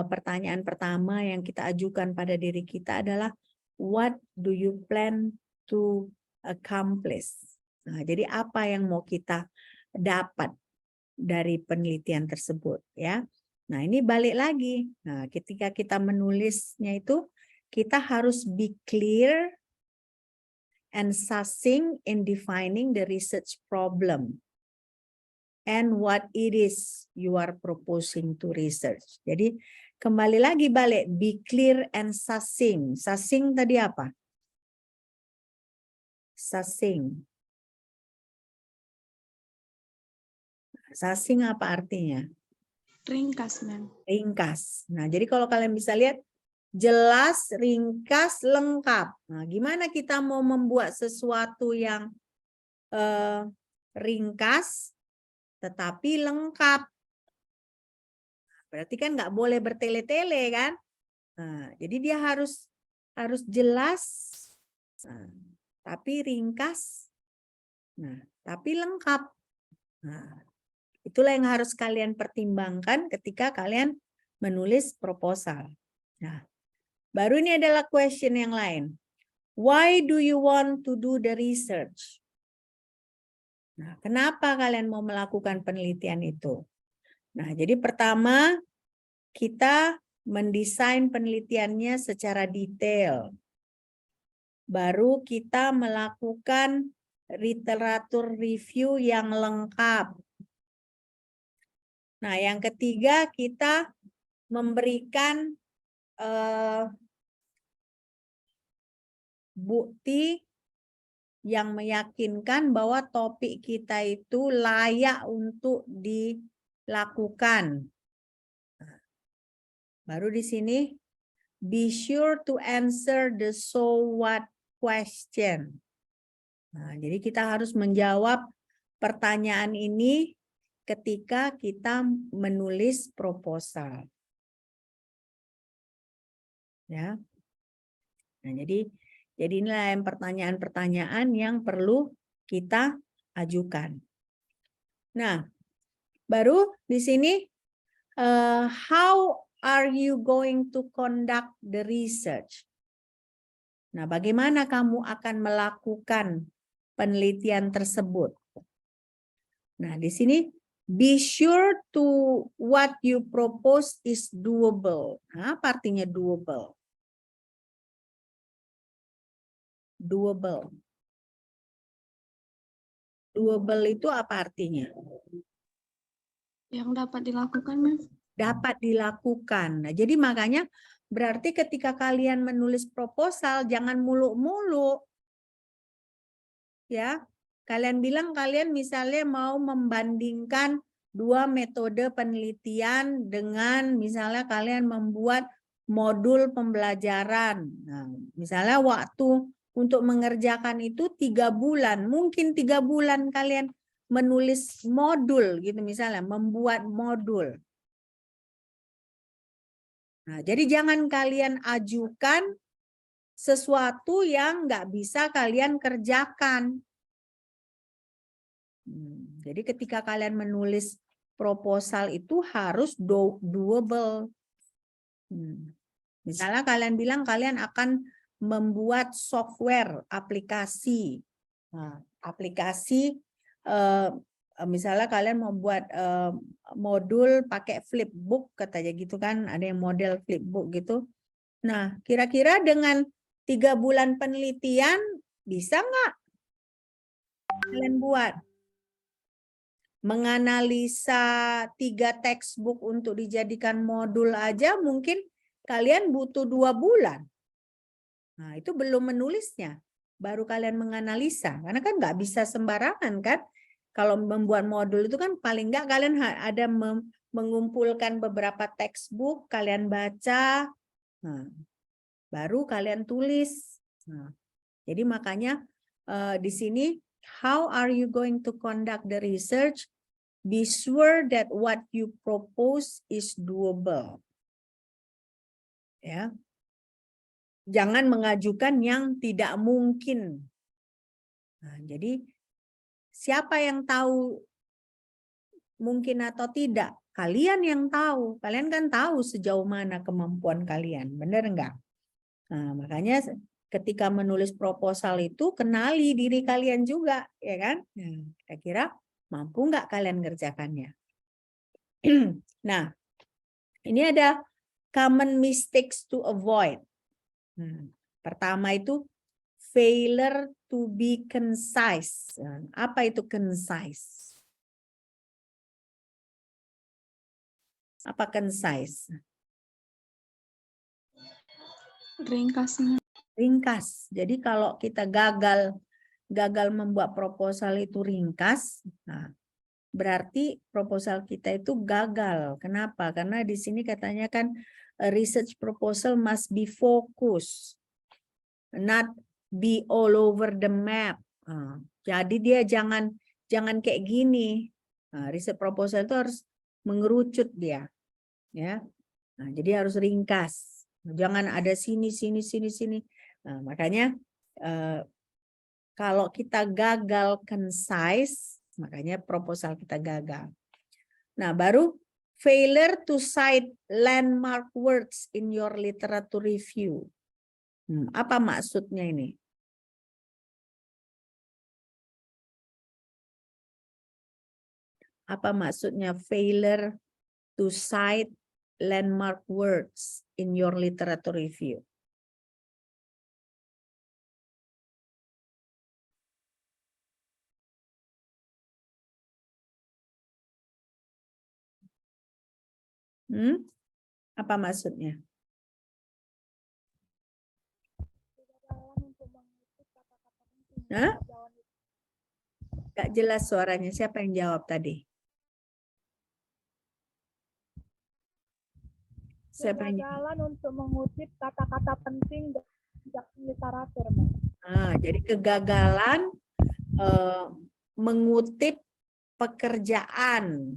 pertanyaan pertama yang kita ajukan pada diri kita adalah, what do you plan to accomplish? Nah, jadi apa yang mau kita dapat dari penelitian tersebut, ya. Nah, ini balik lagi. Nah, ketika kita menulisnya itu, kita harus be clear and succinct in defining the research problem and what it is you are proposing to research. Jadi, kembali lagi balik, be clear and succinct. Succinct tadi apa? Succinct. Succinct apa artinya? Ringkas, Ma'am. Ringkas. Nah, jadi kalau kalian bisa lihat, jelas, ringkas, lengkap. Nah, gimana kita mau membuat sesuatu yang ringkas tetapi lengkap? Berarti kan nggak boleh bertele-tele kan? Nah, jadi dia harus jelas, tapi ringkas, tapi lengkap. Nah, itulah yang harus kalian pertimbangkan ketika kalian menulis proposal. Nah, baru ini adalah question yang lain. Why do you want to do the research? Nah, kenapa kalian mau melakukan penelitian itu? Nah, jadi pertama kita mendesain penelitiannya secara detail. Baru kita melakukan literatur review yang lengkap. Nah, yang ketiga kita memberikan bukti yang meyakinkan bahwa topik kita itu layak untuk dilakukan. Baru di sini, be sure to answer the so what question. Nah, jadi kita harus menjawab pertanyaan ini ketika kita menulis proposal. Ya. Nah, jadi inilah yang pertanyaan-pertanyaan yang perlu kita ajukan. Nah, baru di sini how are you going to conduct the research? Nah, bagaimana kamu akan melakukan penelitian tersebut? Nah, di sini be sure to what you propose is doable. Nah, apa artinya doable? Doable. Doable itu apa artinya? Yang dapat dilakukan, Ma'am. Dapat dilakukan. Nah, jadi makanya berarti ketika kalian menulis proposal jangan muluk-muluk. Ya. Kalian bilang kalian misalnya mau membandingkan dua metode penelitian dengan misalnya kalian membuat modul pembelajaran. Nah, misalnya waktu untuk mengerjakan itu 3 bulan. Mungkin 3 bulan kalian menulis modul gitu misalnya, membuat modul. Nah, jadi jangan kalian ajukan sesuatu yang nggak bisa kalian kerjakan. Jadi ketika kalian menulis proposal itu harus doable. Misalnya kalian bilang kalian akan membuat software aplikasi. Nah, aplikasi misalnya kalian membuat modul pakai flipbook katanya gitu kan, ada yang model flipbook gitu. Nah, kira-kira dengan 3 bulan penelitian bisa nggak kalian buat? Menganalisa 3 textbook untuk dijadikan modul aja mungkin kalian butuh 2 bulan. Nah, itu belum menulisnya. Baru kalian menganalisa. Karena kan nggak bisa sembarangan kan. Kalau membuat modul itu kan paling nggak kalian ada mengumpulkan beberapa textbook, kalian baca, nah, baru kalian tulis. Nah, jadi makanya di sini, how are you going to conduct the research? Be sure that what you propose is doable. Ya. Jangan mengajukan yang tidak mungkin. Nah, jadi siapa yang tahu mungkin atau tidak? Kalian yang tahu. Kalian kan tahu sejauh mana kemampuan kalian. Benar enggak? Nah, makanya ketika menulis proposal itu kenali diri kalian juga, ya kan? Nah, kira-kira mampu nggak kalian ngerjakannya? Nah, ini ada common mistakes to avoid. Pertama itu failure to be concise. Apa itu concise? Apa concise? Ringkasnya. Ringkas. Jadi kalau kita gagal membuat proposal itu ringkas, nah, berarti proposal kita itu gagal. Kenapa? Karena di sini katanya kan a research proposal must be focused, not be all over the map. Jadi dia jangan kayak gini. Research proposal itu harus mengerucut dia, ya. Nah, jadi harus ringkas. Jangan ada sini. Nah, makanya kalau kita gagal concise, makanya proposal kita gagal. Nah, baru failure to cite landmark words in your literature review. Apa maksudnya ini? Apa maksudnya failure to cite landmark words in your literature review? Apa maksudnya? Hah? Gak jelas suaranya. Siapa yang jawab tadi? Siapa yang jawab? Kegagalan untuk mengutip kata-kata penting dari literatur. Jadi kegagalan mengutip pekerjaan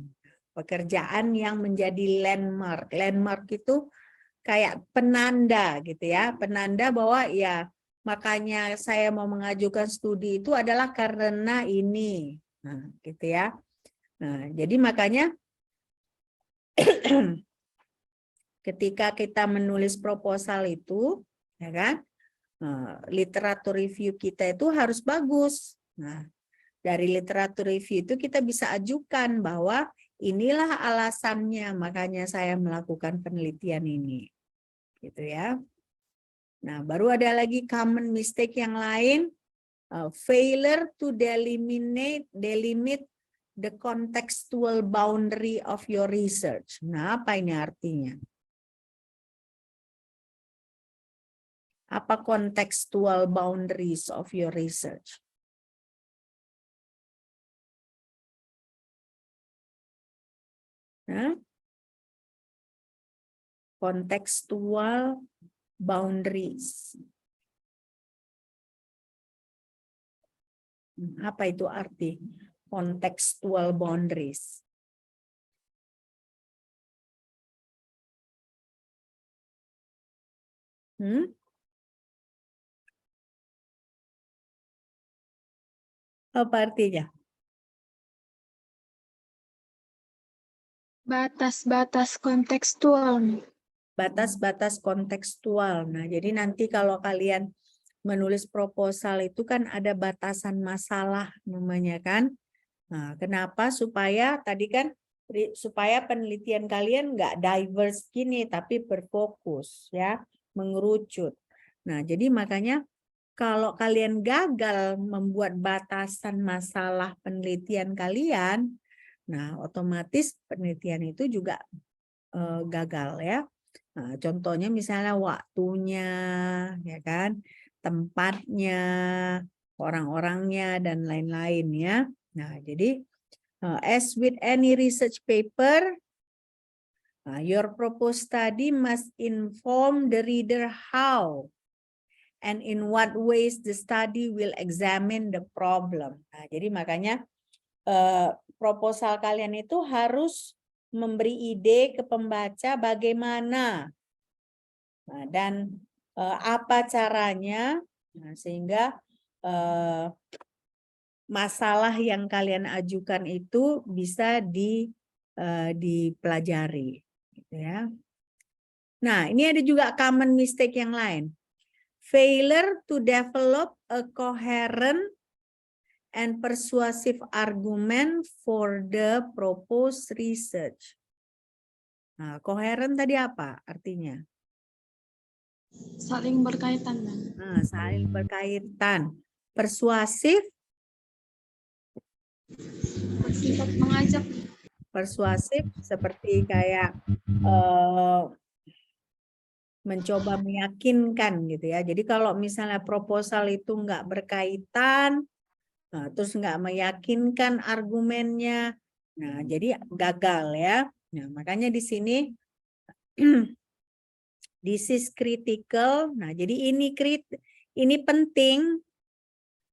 yang menjadi landmark. Landmark itu kayak penanda gitu ya, penanda bahwa ya makanya saya mau mengajukan studi itu adalah karena ini, nah, gitu ya. Nah, jadi makanya ketika kita menulis proposal itu, ya kan, literatur review kita itu harus bagus. Nah, dari literatur review itu kita bisa ajukan bahwa inilah alasannya makanya saya melakukan penelitian ini. Gitu ya. Nah, baru ada lagi common mistake yang lain, failure to delimit the contextual boundary of your research. Nah, apa ini artinya? Apa contextual boundaries of your research? Contextual boundaries. Apa itu arti contextual boundaries? Apa artinya? Batas-batas kontekstual. Batas-batas kontekstual. Nah, jadi nanti kalau kalian menulis proposal itu kan ada batasan masalah namanya kan. Nah, kenapa? Supaya tadi kan supaya penelitian kalian nggak diverse gini tapi berfokus ya, mengerucut. Nah, jadi makanya kalau kalian gagal membuat batasan masalah penelitian kalian, nah otomatis penelitian itu juga gagal ya. Nah, contohnya misalnya waktunya, ya kan, tempatnya, orang-orangnya dan lain-lain ya. Nah, jadi as with any research paper, your proposed study must inform the reader how and in what ways the study will examine the problem. Nah, jadi makanya proposal kalian itu harus memberi ide ke pembaca bagaimana dan apa caranya, sehingga masalah yang kalian ajukan itu bisa dipelajari, gitu ya. Nah, ini ada juga common mistake yang lain. Failure to develop a coherent and persuasive argument for the proposed research. Nah, coherent tadi apa artinya? Saling berkaitan, Bang. Nah, saling berkaitan. Persuasif, Bersifat mengajak. persuasif seperti kayak mencoba meyakinkan gitu ya. Jadi kalau misalnya proposal itu nggak berkaitan, terus nggak meyakinkan argumennya, nah jadi gagal ya. Nah makanya di sini this is critical. Nah jadi ini penting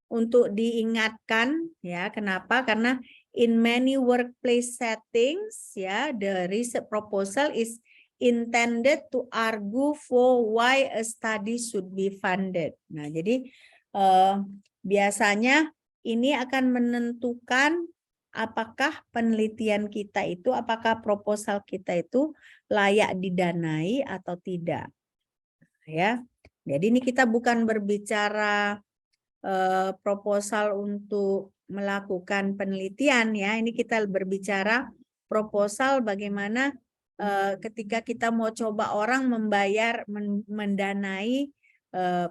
untuk diingatkan ya. Kenapa? Karena in many workplace settings ya, the research proposal is intended to argue for why a study should be funded. Nah, jadi biasanya ini akan menentukan apakah penelitian kita itu, apakah proposal kita itu layak didanai atau tidak. Ya. Jadi ini kita bukan berbicara proposal untuk melakukan penelitian ya. Ini kita berbicara proposal bagaimana ketika kita mau coba orang mendanai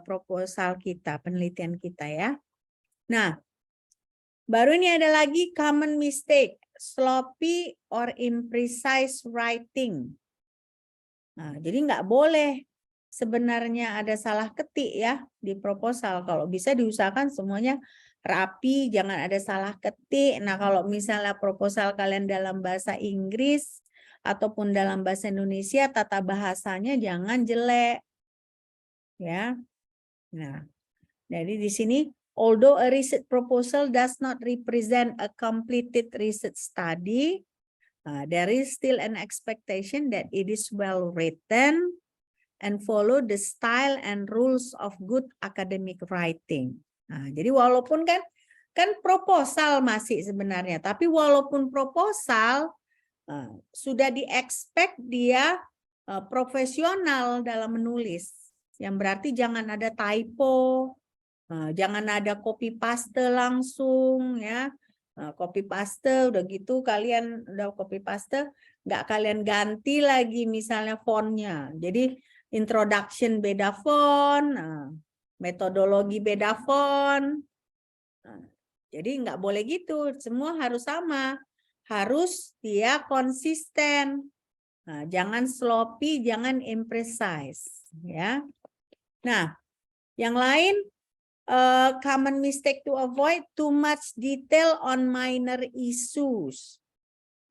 proposal kita, penelitian kita ya. Nah, baru ini ada lagi common mistake, sloppy or imprecise writing. Nah, jadi nggak boleh sebenarnya ada salah ketik ya di proposal. Kalau bisa diusahakan semuanya rapi, jangan ada salah ketik. Nah, kalau misalnya proposal kalian dalam bahasa Inggris ataupun dalam bahasa Indonesia, tata bahasanya jangan jelek. Ya. Nah, jadi di sini although a research proposal does not represent a completed research study, there is still an expectation that it is well written and follow the style and rules of good academic writing. Nah, jadi walaupun kan proposal masih sebenarnya, tapi walaupun proposal sudah di-expect dia profesional dalam menulis. Yang berarti jangan ada typo, jangan ada copy paste langsung ya. Copy paste udah gitu kalian udah copy paste nggak kalian ganti lagi misalnya fontnya. Jadi introduction beda font, metodologi beda font. Jadi nggak boleh gitu, semua harus sama. Harus dia konsisten. Nah, jangan sloppy, jangan imprecise ya. Nah, yang lain common mistake to avoid, too much detail on minor issues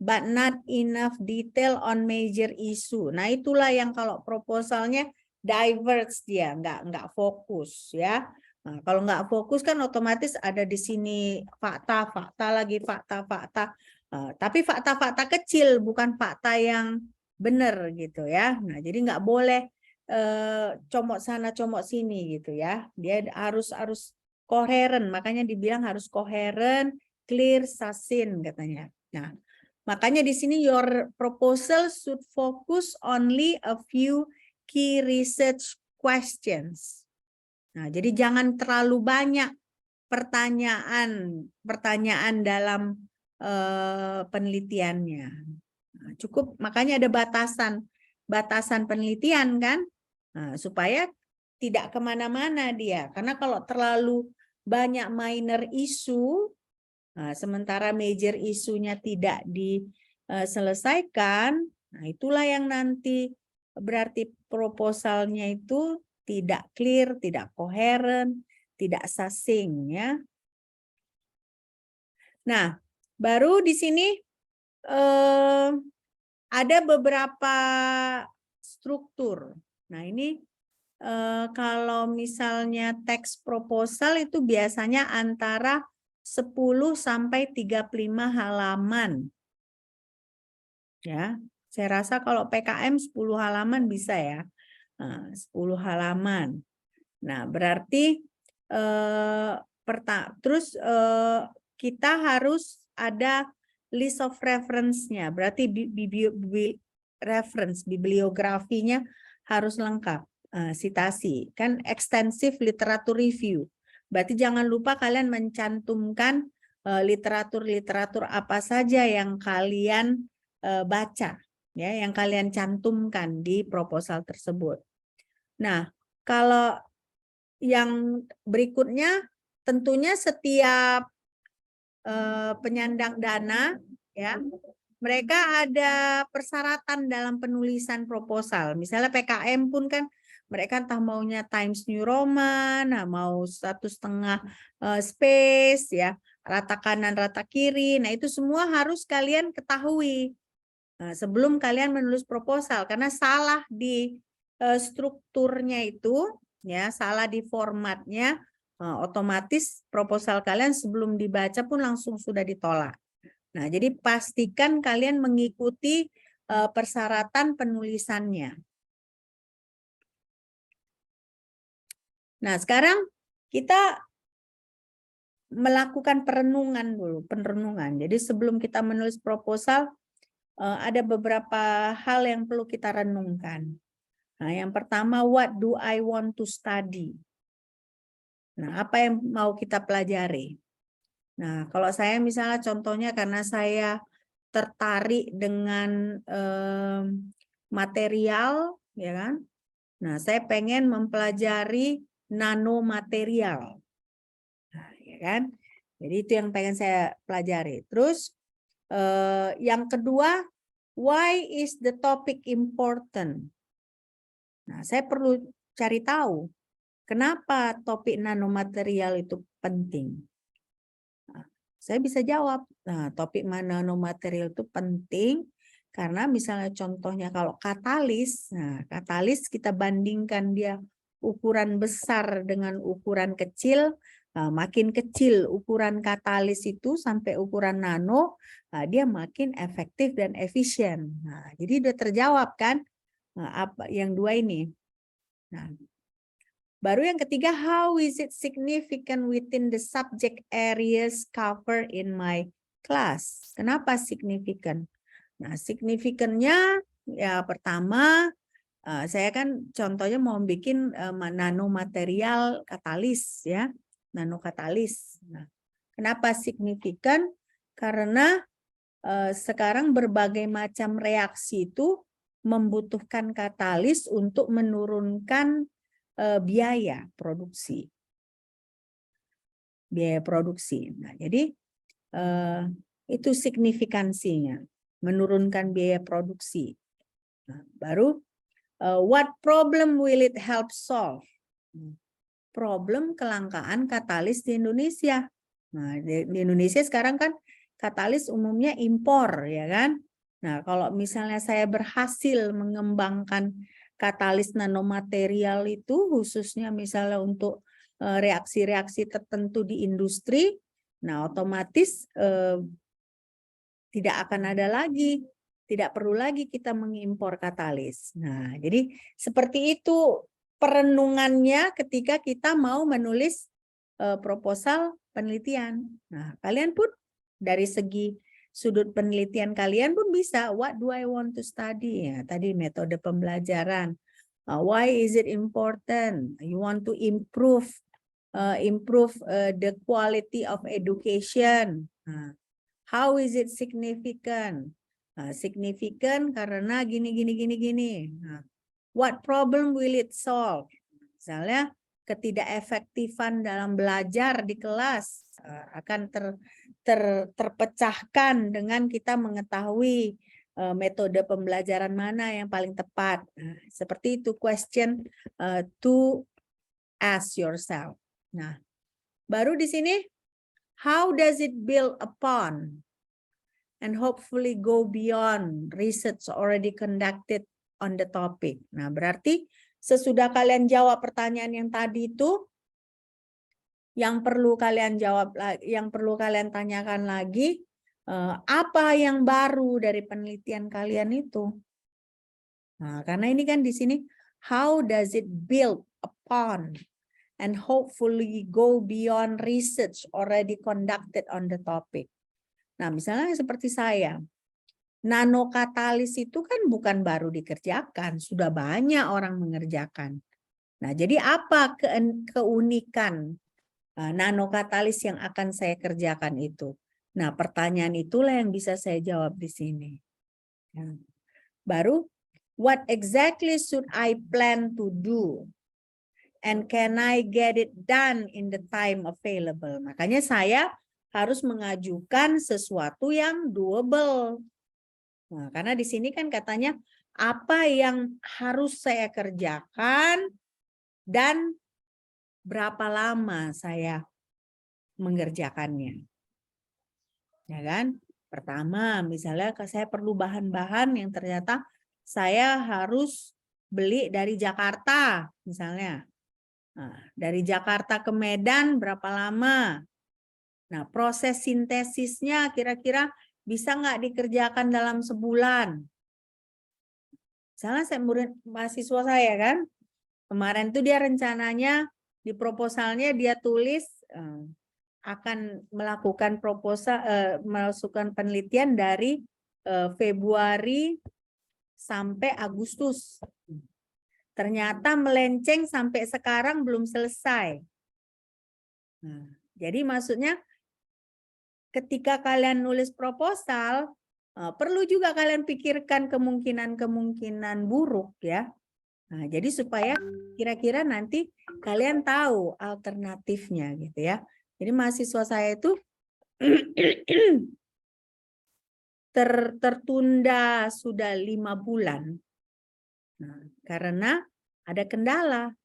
but not enough detail on major issue. Nah, itulah yang kalau proposalnya diverge dia, nggak fokus ya. Nah, kalau nggak fokus kan otomatis ada di sini fakta lagi fakta. Tapi fakta-fakta kecil bukan fakta yang benar gitu ya. Nah, jadi nggak boleh comot sana comot sini gitu ya. Dia harus koheren, makanya dibilang harus koheren, clear, succinct katanya. Nah, makanya di sini your proposal should focus only a few key research questions. Nah, jadi jangan terlalu banyak pertanyaan dalam penelitiannya. Nah, cukup, makanya ada batasan penelitian kan, nah, supaya tidak kemana-mana dia. Karena kalau terlalu banyak minor issue, nah, sementara major isunya tidak diselesaikan, nah itulah yang nanti berarti proposalnya itu tidak clear, tidak koheren, tidak succinct ya. Nah, baru di sini ada beberapa struktur. Nah, ini kalau misalnya teks proposal itu biasanya antara 10 sampai 35 halaman. Ya, saya rasa kalau PKM 10 halaman bisa ya. Nah, 10 halaman. Nah, berarti terus kita harus ada list of reference-nya. Berarti bibliografinya harus lengkap. Citasi. Kan extensive literature review. Berarti jangan lupa kalian mencantumkan literatur-literatur apa saja yang kalian baca. Ya, yang kalian cantumkan di proposal tersebut. Nah, kalau yang berikutnya tentunya setiap penyandang dana ya, mereka ada persyaratan dalam penulisan proposal. Misalnya PKM pun kan mereka entah maunya Times New Roman, nah mau 1,5 space ya, rata kanan rata kiri. Nah, itu semua harus kalian ketahui sebelum kalian menulis proposal, karena salah di strukturnya itu ya, salah di formatnya, otomatis proposal kalian sebelum dibaca pun langsung sudah ditolak. Nah, jadi pastikan kalian mengikuti persyaratan penulisannya. Nah, sekarang kita melakukan perenungan dulu, perenungan. Jadi sebelum kita menulis proposal, ada beberapa hal yang perlu kita renungkan. Nah, yang pertama, what do I want to study? Nah, apa yang mau kita pelajari? Nah, kalau saya misalnya contohnya karena saya tertarik dengan material, ya kan? Nah, saya pengen mempelajari nanomaterial, nah, ya kan? Jadi itu yang pengen saya pelajari. Terus yang kedua, why is the topic important? Nah, saya perlu cari tahu kenapa topik nanomaterial itu penting. Nah, saya bisa jawab, nah, topik nanomaterial itu penting karena misalnya contohnya kalau katalis, nah katalis kita bandingkan dia ukuran besar dengan ukuran kecil, nah, makin kecil ukuran katalis itu sampai ukuran nano, nah, dia makin efektif dan efisien. Nah, jadi udah terjawab kan? Nah, apa yang dua ini? Nah, baru yang ketiga, how is it significant within the subject areas covered in my class? Kenapa signifikan? Nah, signifikannya ya pertama, saya kan contohnya mau bikin nanomaterial katalis ya, nanokatalis. Nah, kenapa signifikan? Karena sekarang berbagai macam reaksi itu membutuhkan katalis untuk menurunkan biaya produksi. Biaya produksi. Nah, jadi itu signifikansinya, menurunkan biaya produksi. Nah, baru what problem will it help solve? Problem kelangkaan katalis di Indonesia. Nah, di Indonesia sekarang kan katalis umumnya impor, ya kan? Nah, kalau misalnya saya berhasil mengembangkan katalis nanomaterial itu, khususnya misalnya untuk reaksi-reaksi tertentu di industri, nah otomatis tidak akan ada lagi, tidak perlu lagi kita mengimpor katalis. Nah, jadi seperti itu perenungannya ketika kita mau menulis proposal penelitian. Nah, kalian pun dari segi sudut penelitian kalian pun bisa, what do I want to study? Ya, tadi metode pembelajaran. Why is it important? You want to improve the quality of education. How is it significant? Significant karena gini. What problem will it solve? Misalnya ketidakefektifan dalam belajar di kelas akan terpecahkan dengan kita mengetahui metode pembelajaran mana yang paling tepat. Seperti itu question to ask yourself. Nah, baru di sini how does it build upon and hopefully go beyond research already conducted on the topic. Nah, berarti sesudah kalian jawab pertanyaan yang tadi itu, yang perlu kalian jawab, yang perlu kalian tanyakan lagi, apa yang baru dari penelitian kalian itu? Nah, karena ini kan di sini, how does it build upon and hopefully go beyond research already conducted on the topic. Nah, misalnya seperti saya, nanokatalis itu kan bukan baru dikerjakan, sudah banyak orang mengerjakan. Nah, jadi apa keunikan nanokatalis yang akan saya kerjakan itu? Nah, pertanyaan itulah yang bisa saya jawab di sini. Baru, what exactly should I plan to do? And can I get it done in the time available? Makanya saya harus mengajukan sesuatu yang doable. Nah, karena di sini kan katanya apa yang harus saya kerjakan dan berapa lama saya mengerjakannya. Ya kan? Pertama, misalnya saya perlu bahan-bahan yang ternyata saya harus beli dari Jakarta, misalnya. Nah, dari Jakarta ke Medan berapa lama? Nah, proses sintesisnya kira-kira bisa nggak dikerjakan dalam sebulan? Misalnya mahasiswa saya kan, kemarin tuh dia rencananya di proposalnya dia tulis akan melakukan melakukan penelitian dari Februari sampai Agustus. Ternyata melenceng sampai sekarang belum selesai. Nah, jadi maksudnya ketika kalian nulis proposal, perlu juga kalian pikirkan kemungkinan-kemungkinan buruk ya. Nah, jadi supaya kira-kira nanti kalian tahu alternatifnya gitu ya. Jadi mahasiswa saya itu tertunda sudah 5 bulan. Nah, karena ada kendala.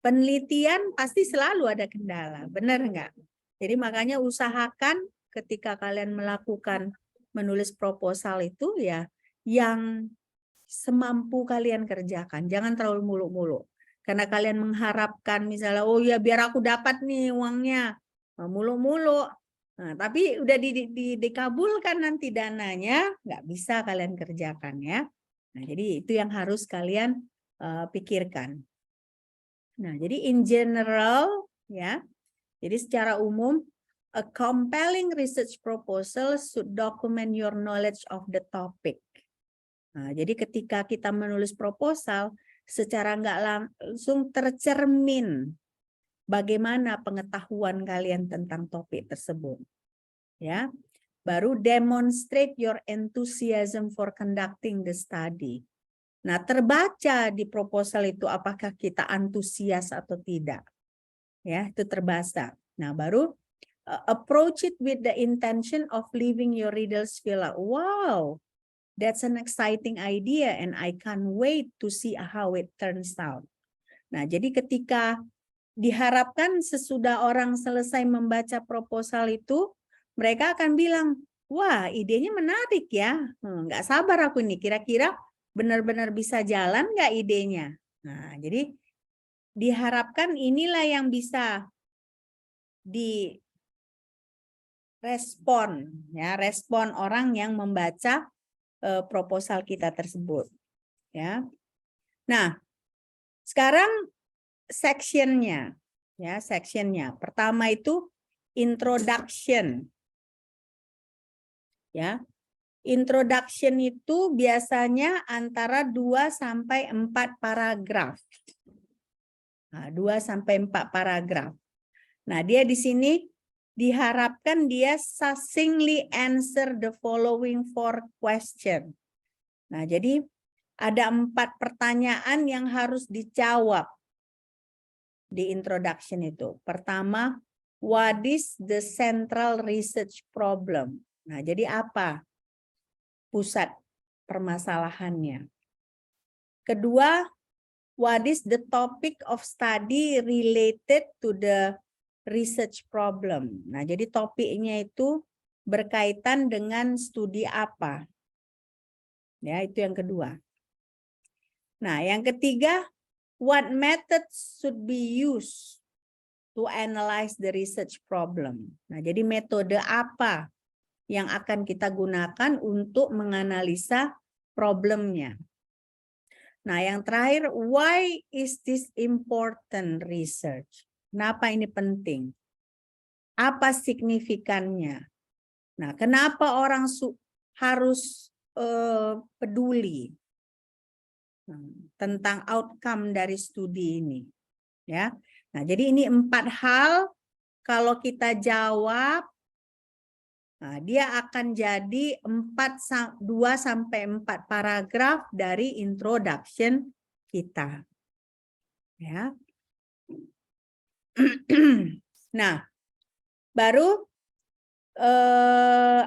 Penelitian pasti selalu ada kendala, benar enggak? Jadi makanya usahakan ketika kalian menulis proposal itu ya yang semampu kalian kerjakan. Jangan terlalu muluk-muluk. Karena kalian mengharapkan misalnya, oh ya biar aku dapat nih uangnya. Muluk-muluk. Nah, tapi udah dikabulkan nanti dananya, nggak bisa kalian kerjakan ya. Nah, jadi itu yang harus kalian pikirkan. Nah, jadi in general ya. Jadi secara umum, a compelling research proposal should document your knowledge of the topic. Nah, jadi ketika kita menulis proposal, secara nggak langsung tercermin bagaimana pengetahuan kalian tentang topik tersebut. Ya, baru demonstrate your enthusiasm for conducting the study. Nah, terbaca di proposal itu apakah kita antusias atau tidak. Ya, itu terbaca. Nah, baru approach it with the intention of leaving your readers feel like, wow, that's an exciting idea and I can't wait to see how it turns out. Nah, jadi ketika diharapkan sesudah orang selesai membaca proposal itu, mereka akan bilang, wah idenya menarik ya, nggak sabar aku nih, kira-kira benar-benar bisa jalan nggak idenya. Nah, jadi diharapkan inilah yang bisa direspon, ya, respon orang yang membaca proposal kita tersebut. Ya. Nah, sekarang sectionnya, Ya, sectionnya. Pertama itu introduction. Ya. Introduction itu biasanya antara 2 sampai 4 paragraf. Nah, 2 sampai 4 paragraf. Nah, dia di sini diharapkan dia succinctly answer the following 4 question. Nah, jadi ada 4 pertanyaan yang harus dijawab di introduction itu. Pertama, what is the central research problem? Nah, jadi apa pusat permasalahannya? Kedua, what is the topic of study related to the research problem? Nah, jadi topiknya itu berkaitan dengan studi apa? Ya, itu yang kedua. Nah, yang ketiga, what methods should be used to analyze the research problem? Nah, jadi metode apa yang akan kita gunakan untuk menganalisa problemnya? Nah, yang terakhir, why is this important research? Kenapa ini penting? Apa signifikannya? Nah, kenapa orang harus peduli tentang outcome dari studi ini? Ya. Nah, jadi ini 4 hal kalau kita jawab, nah, dia akan jadi 2 sampai 4 paragraf dari introduction kita. Ya. Nah, baru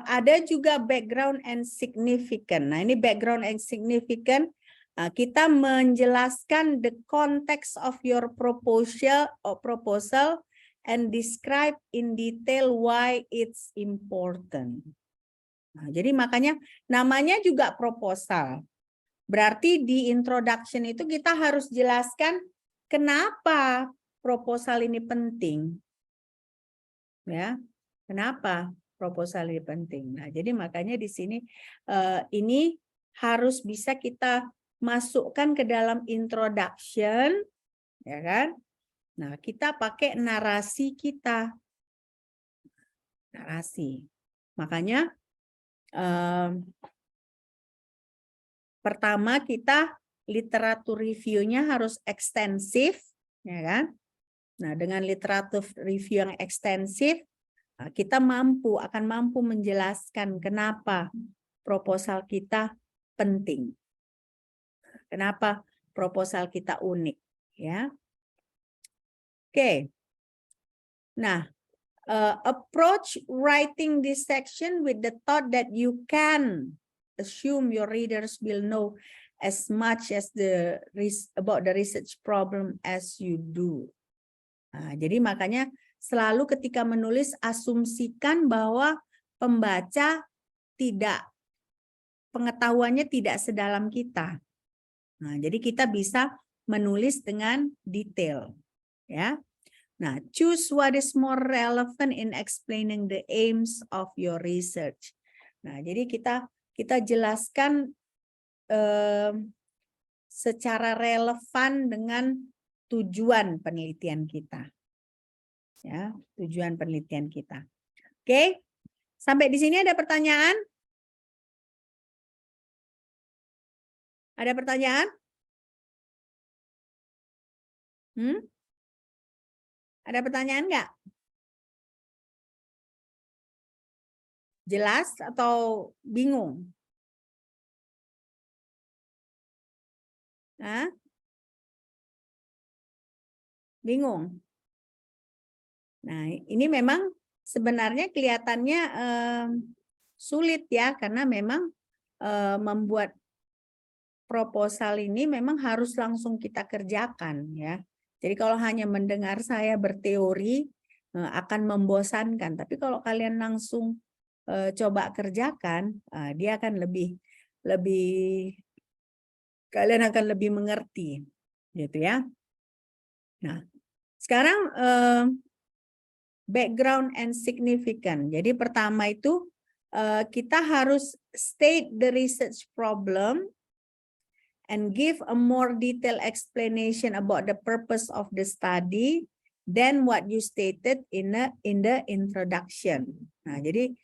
ada juga background and significant. Nah, ini background and significant. Kita menjelaskan the context of your proposal and describe in detail why it's important. Nah, jadi makanya namanya juga proposal. Berarti di introduction itu kita harus jelaskan kenapa proposal ini penting. Ya, kenapa proposal ini penting. Nah, jadi makanya di sini ini harus bisa kita masukkan ke dalam introduction, ya kan? Nah, kita pakai narasi kita. Narasi. Makanya pertama kita literatur review-nya harus ekstensif, ya kan? Nah, dengan literatur review yang ekstensif, kita akan mampu menjelaskan kenapa proposal kita penting. Kenapa proposal kita unik, ya? Oke. Nah, approach writing this section with the thought that you can assume your readers will know as much as about the research problem as you do. Nah, jadi makanya selalu ketika menulis asumsikan bahwa pembaca pengetahuannya tidak sedalam kita. Nah, jadi kita bisa menulis dengan detail, ya. Nah, choose what is more relevant in explaining the aims of your research. Nah, jadi kita jelaskan secara relevan dengan tujuan penelitian kita. Ya, tujuan penelitian kita. Oke. Sampai di sini ada pertanyaan? Ada pertanyaan? Ada pertanyaan nggak? Jelas atau bingung? Hah? Bingung? Nah, ini memang sebenarnya kelihatannya sulit ya, karena memang membuat proposal ini memang harus langsung kita kerjakan ya. Jadi kalau hanya mendengar saya berteori akan membosankan. Tapi kalau kalian langsung coba kerjakan, dia akan kalian akan lebih mengerti, gitu ya. Nah, sekarang background and significant. Jadi pertama itu kita harus state the research problem and give a more detailed explanation about the purpose of the study than what you stated in the introduction. Nah, jadi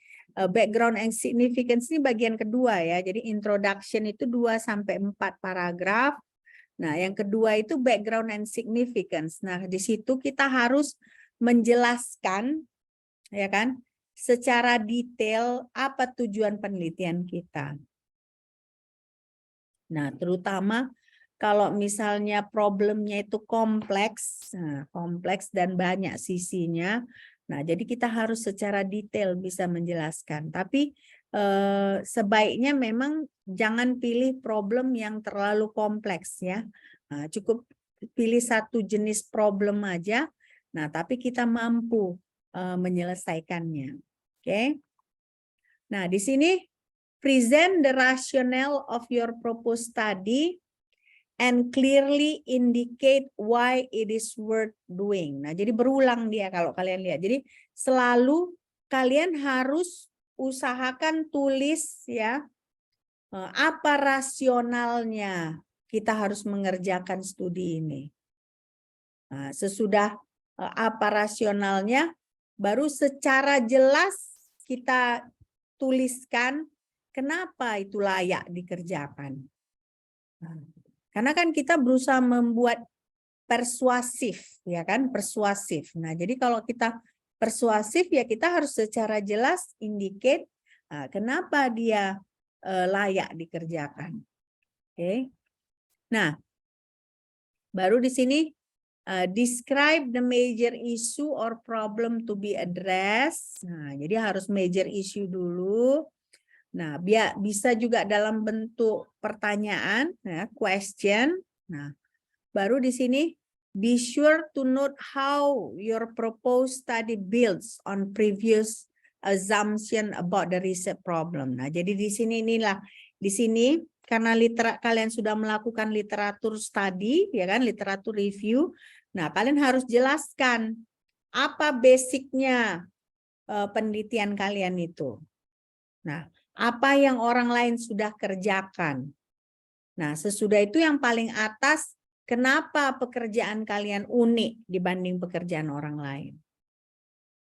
background and significance ini bagian kedua ya. Jadi introduction itu 2 sampai 4 paragraf. Nah, yang kedua itu background and significance. Nah, di situ kita harus menjelaskan ya kan secara detail apa tujuan penelitian kita. Nah, terutama kalau misalnya problemnya itu kompleks, kompleks dan banyak sisinya. Nah, jadi kita harus secara detail bisa menjelaskan. Tapi sebaiknya memang jangan pilih problem yang terlalu kompleks ya. Nah, cukup pilih satu jenis problem aja. Nah, tapi kita mampu menyelesaikannya. Oke. Nah, di sini present the rationale of your proposed study and clearly indicate why it is worth doing. Nah, jadi berulang dia kalau kalian lihat. Jadi selalu kalian harus usahakan tulis ya apa rasionalnya kita harus mengerjakan studi ini. Nah, sesudah apa rasionalnya, baru secara jelas kita tuliskan kenapa itu layak dikerjakan. Nah, karena kan kita berusaha membuat persuasif, ya kan, persuasif. Nah, jadi kalau kita persuasif ya kita harus secara jelas indicate kenapa dia layak dikerjakan. Oke. Nah, baru di sini describe the major issue or problem to be addressed. Nah, jadi harus major issue dulu. Nah, bisa juga dalam bentuk pertanyaan, ya, question. Nah, baru di sini be sure to note how your proposed study builds on previous assumption about the research problem. Nah, jadi di sini karena kalian sudah melakukan literatur study, ya kan, literatur review. Nah, kalian harus jelaskan apa basicnya penelitian kalian itu. Nah, apa yang orang lain sudah kerjakan. Nah, sesudah itu yang paling atas, kenapa pekerjaan kalian unik dibanding pekerjaan orang lain.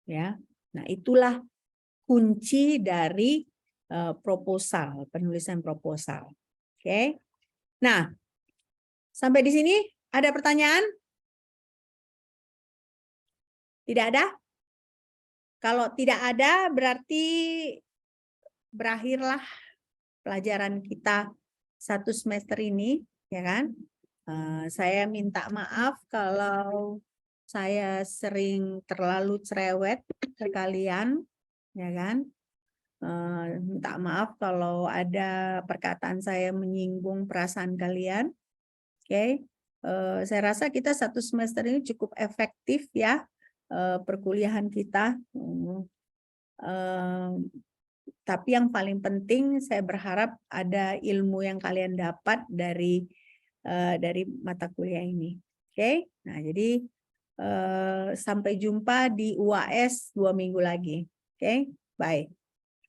Ya, nah itulah kunci dari proposal, penulisan proposal. Oke. Nah, sampai di sini ada pertanyaan? Tidak ada? Kalau tidak ada, berarti berakhirlah pelajaran kita 1 semester ini, ya kan? Saya minta maaf kalau saya sering terlalu cerewet ke kalian, ya kan? Minta maaf kalau ada perkataan saya menyinggung perasaan kalian. Oke, saya rasa kita 1 semester ini cukup efektif ya perkuliahan kita. Tapi yang paling penting saya berharap ada ilmu yang kalian dapat dari mata kuliah ini. Oke, nah jadi sampai jumpa di UAS 2 minggu lagi. Oke, bye.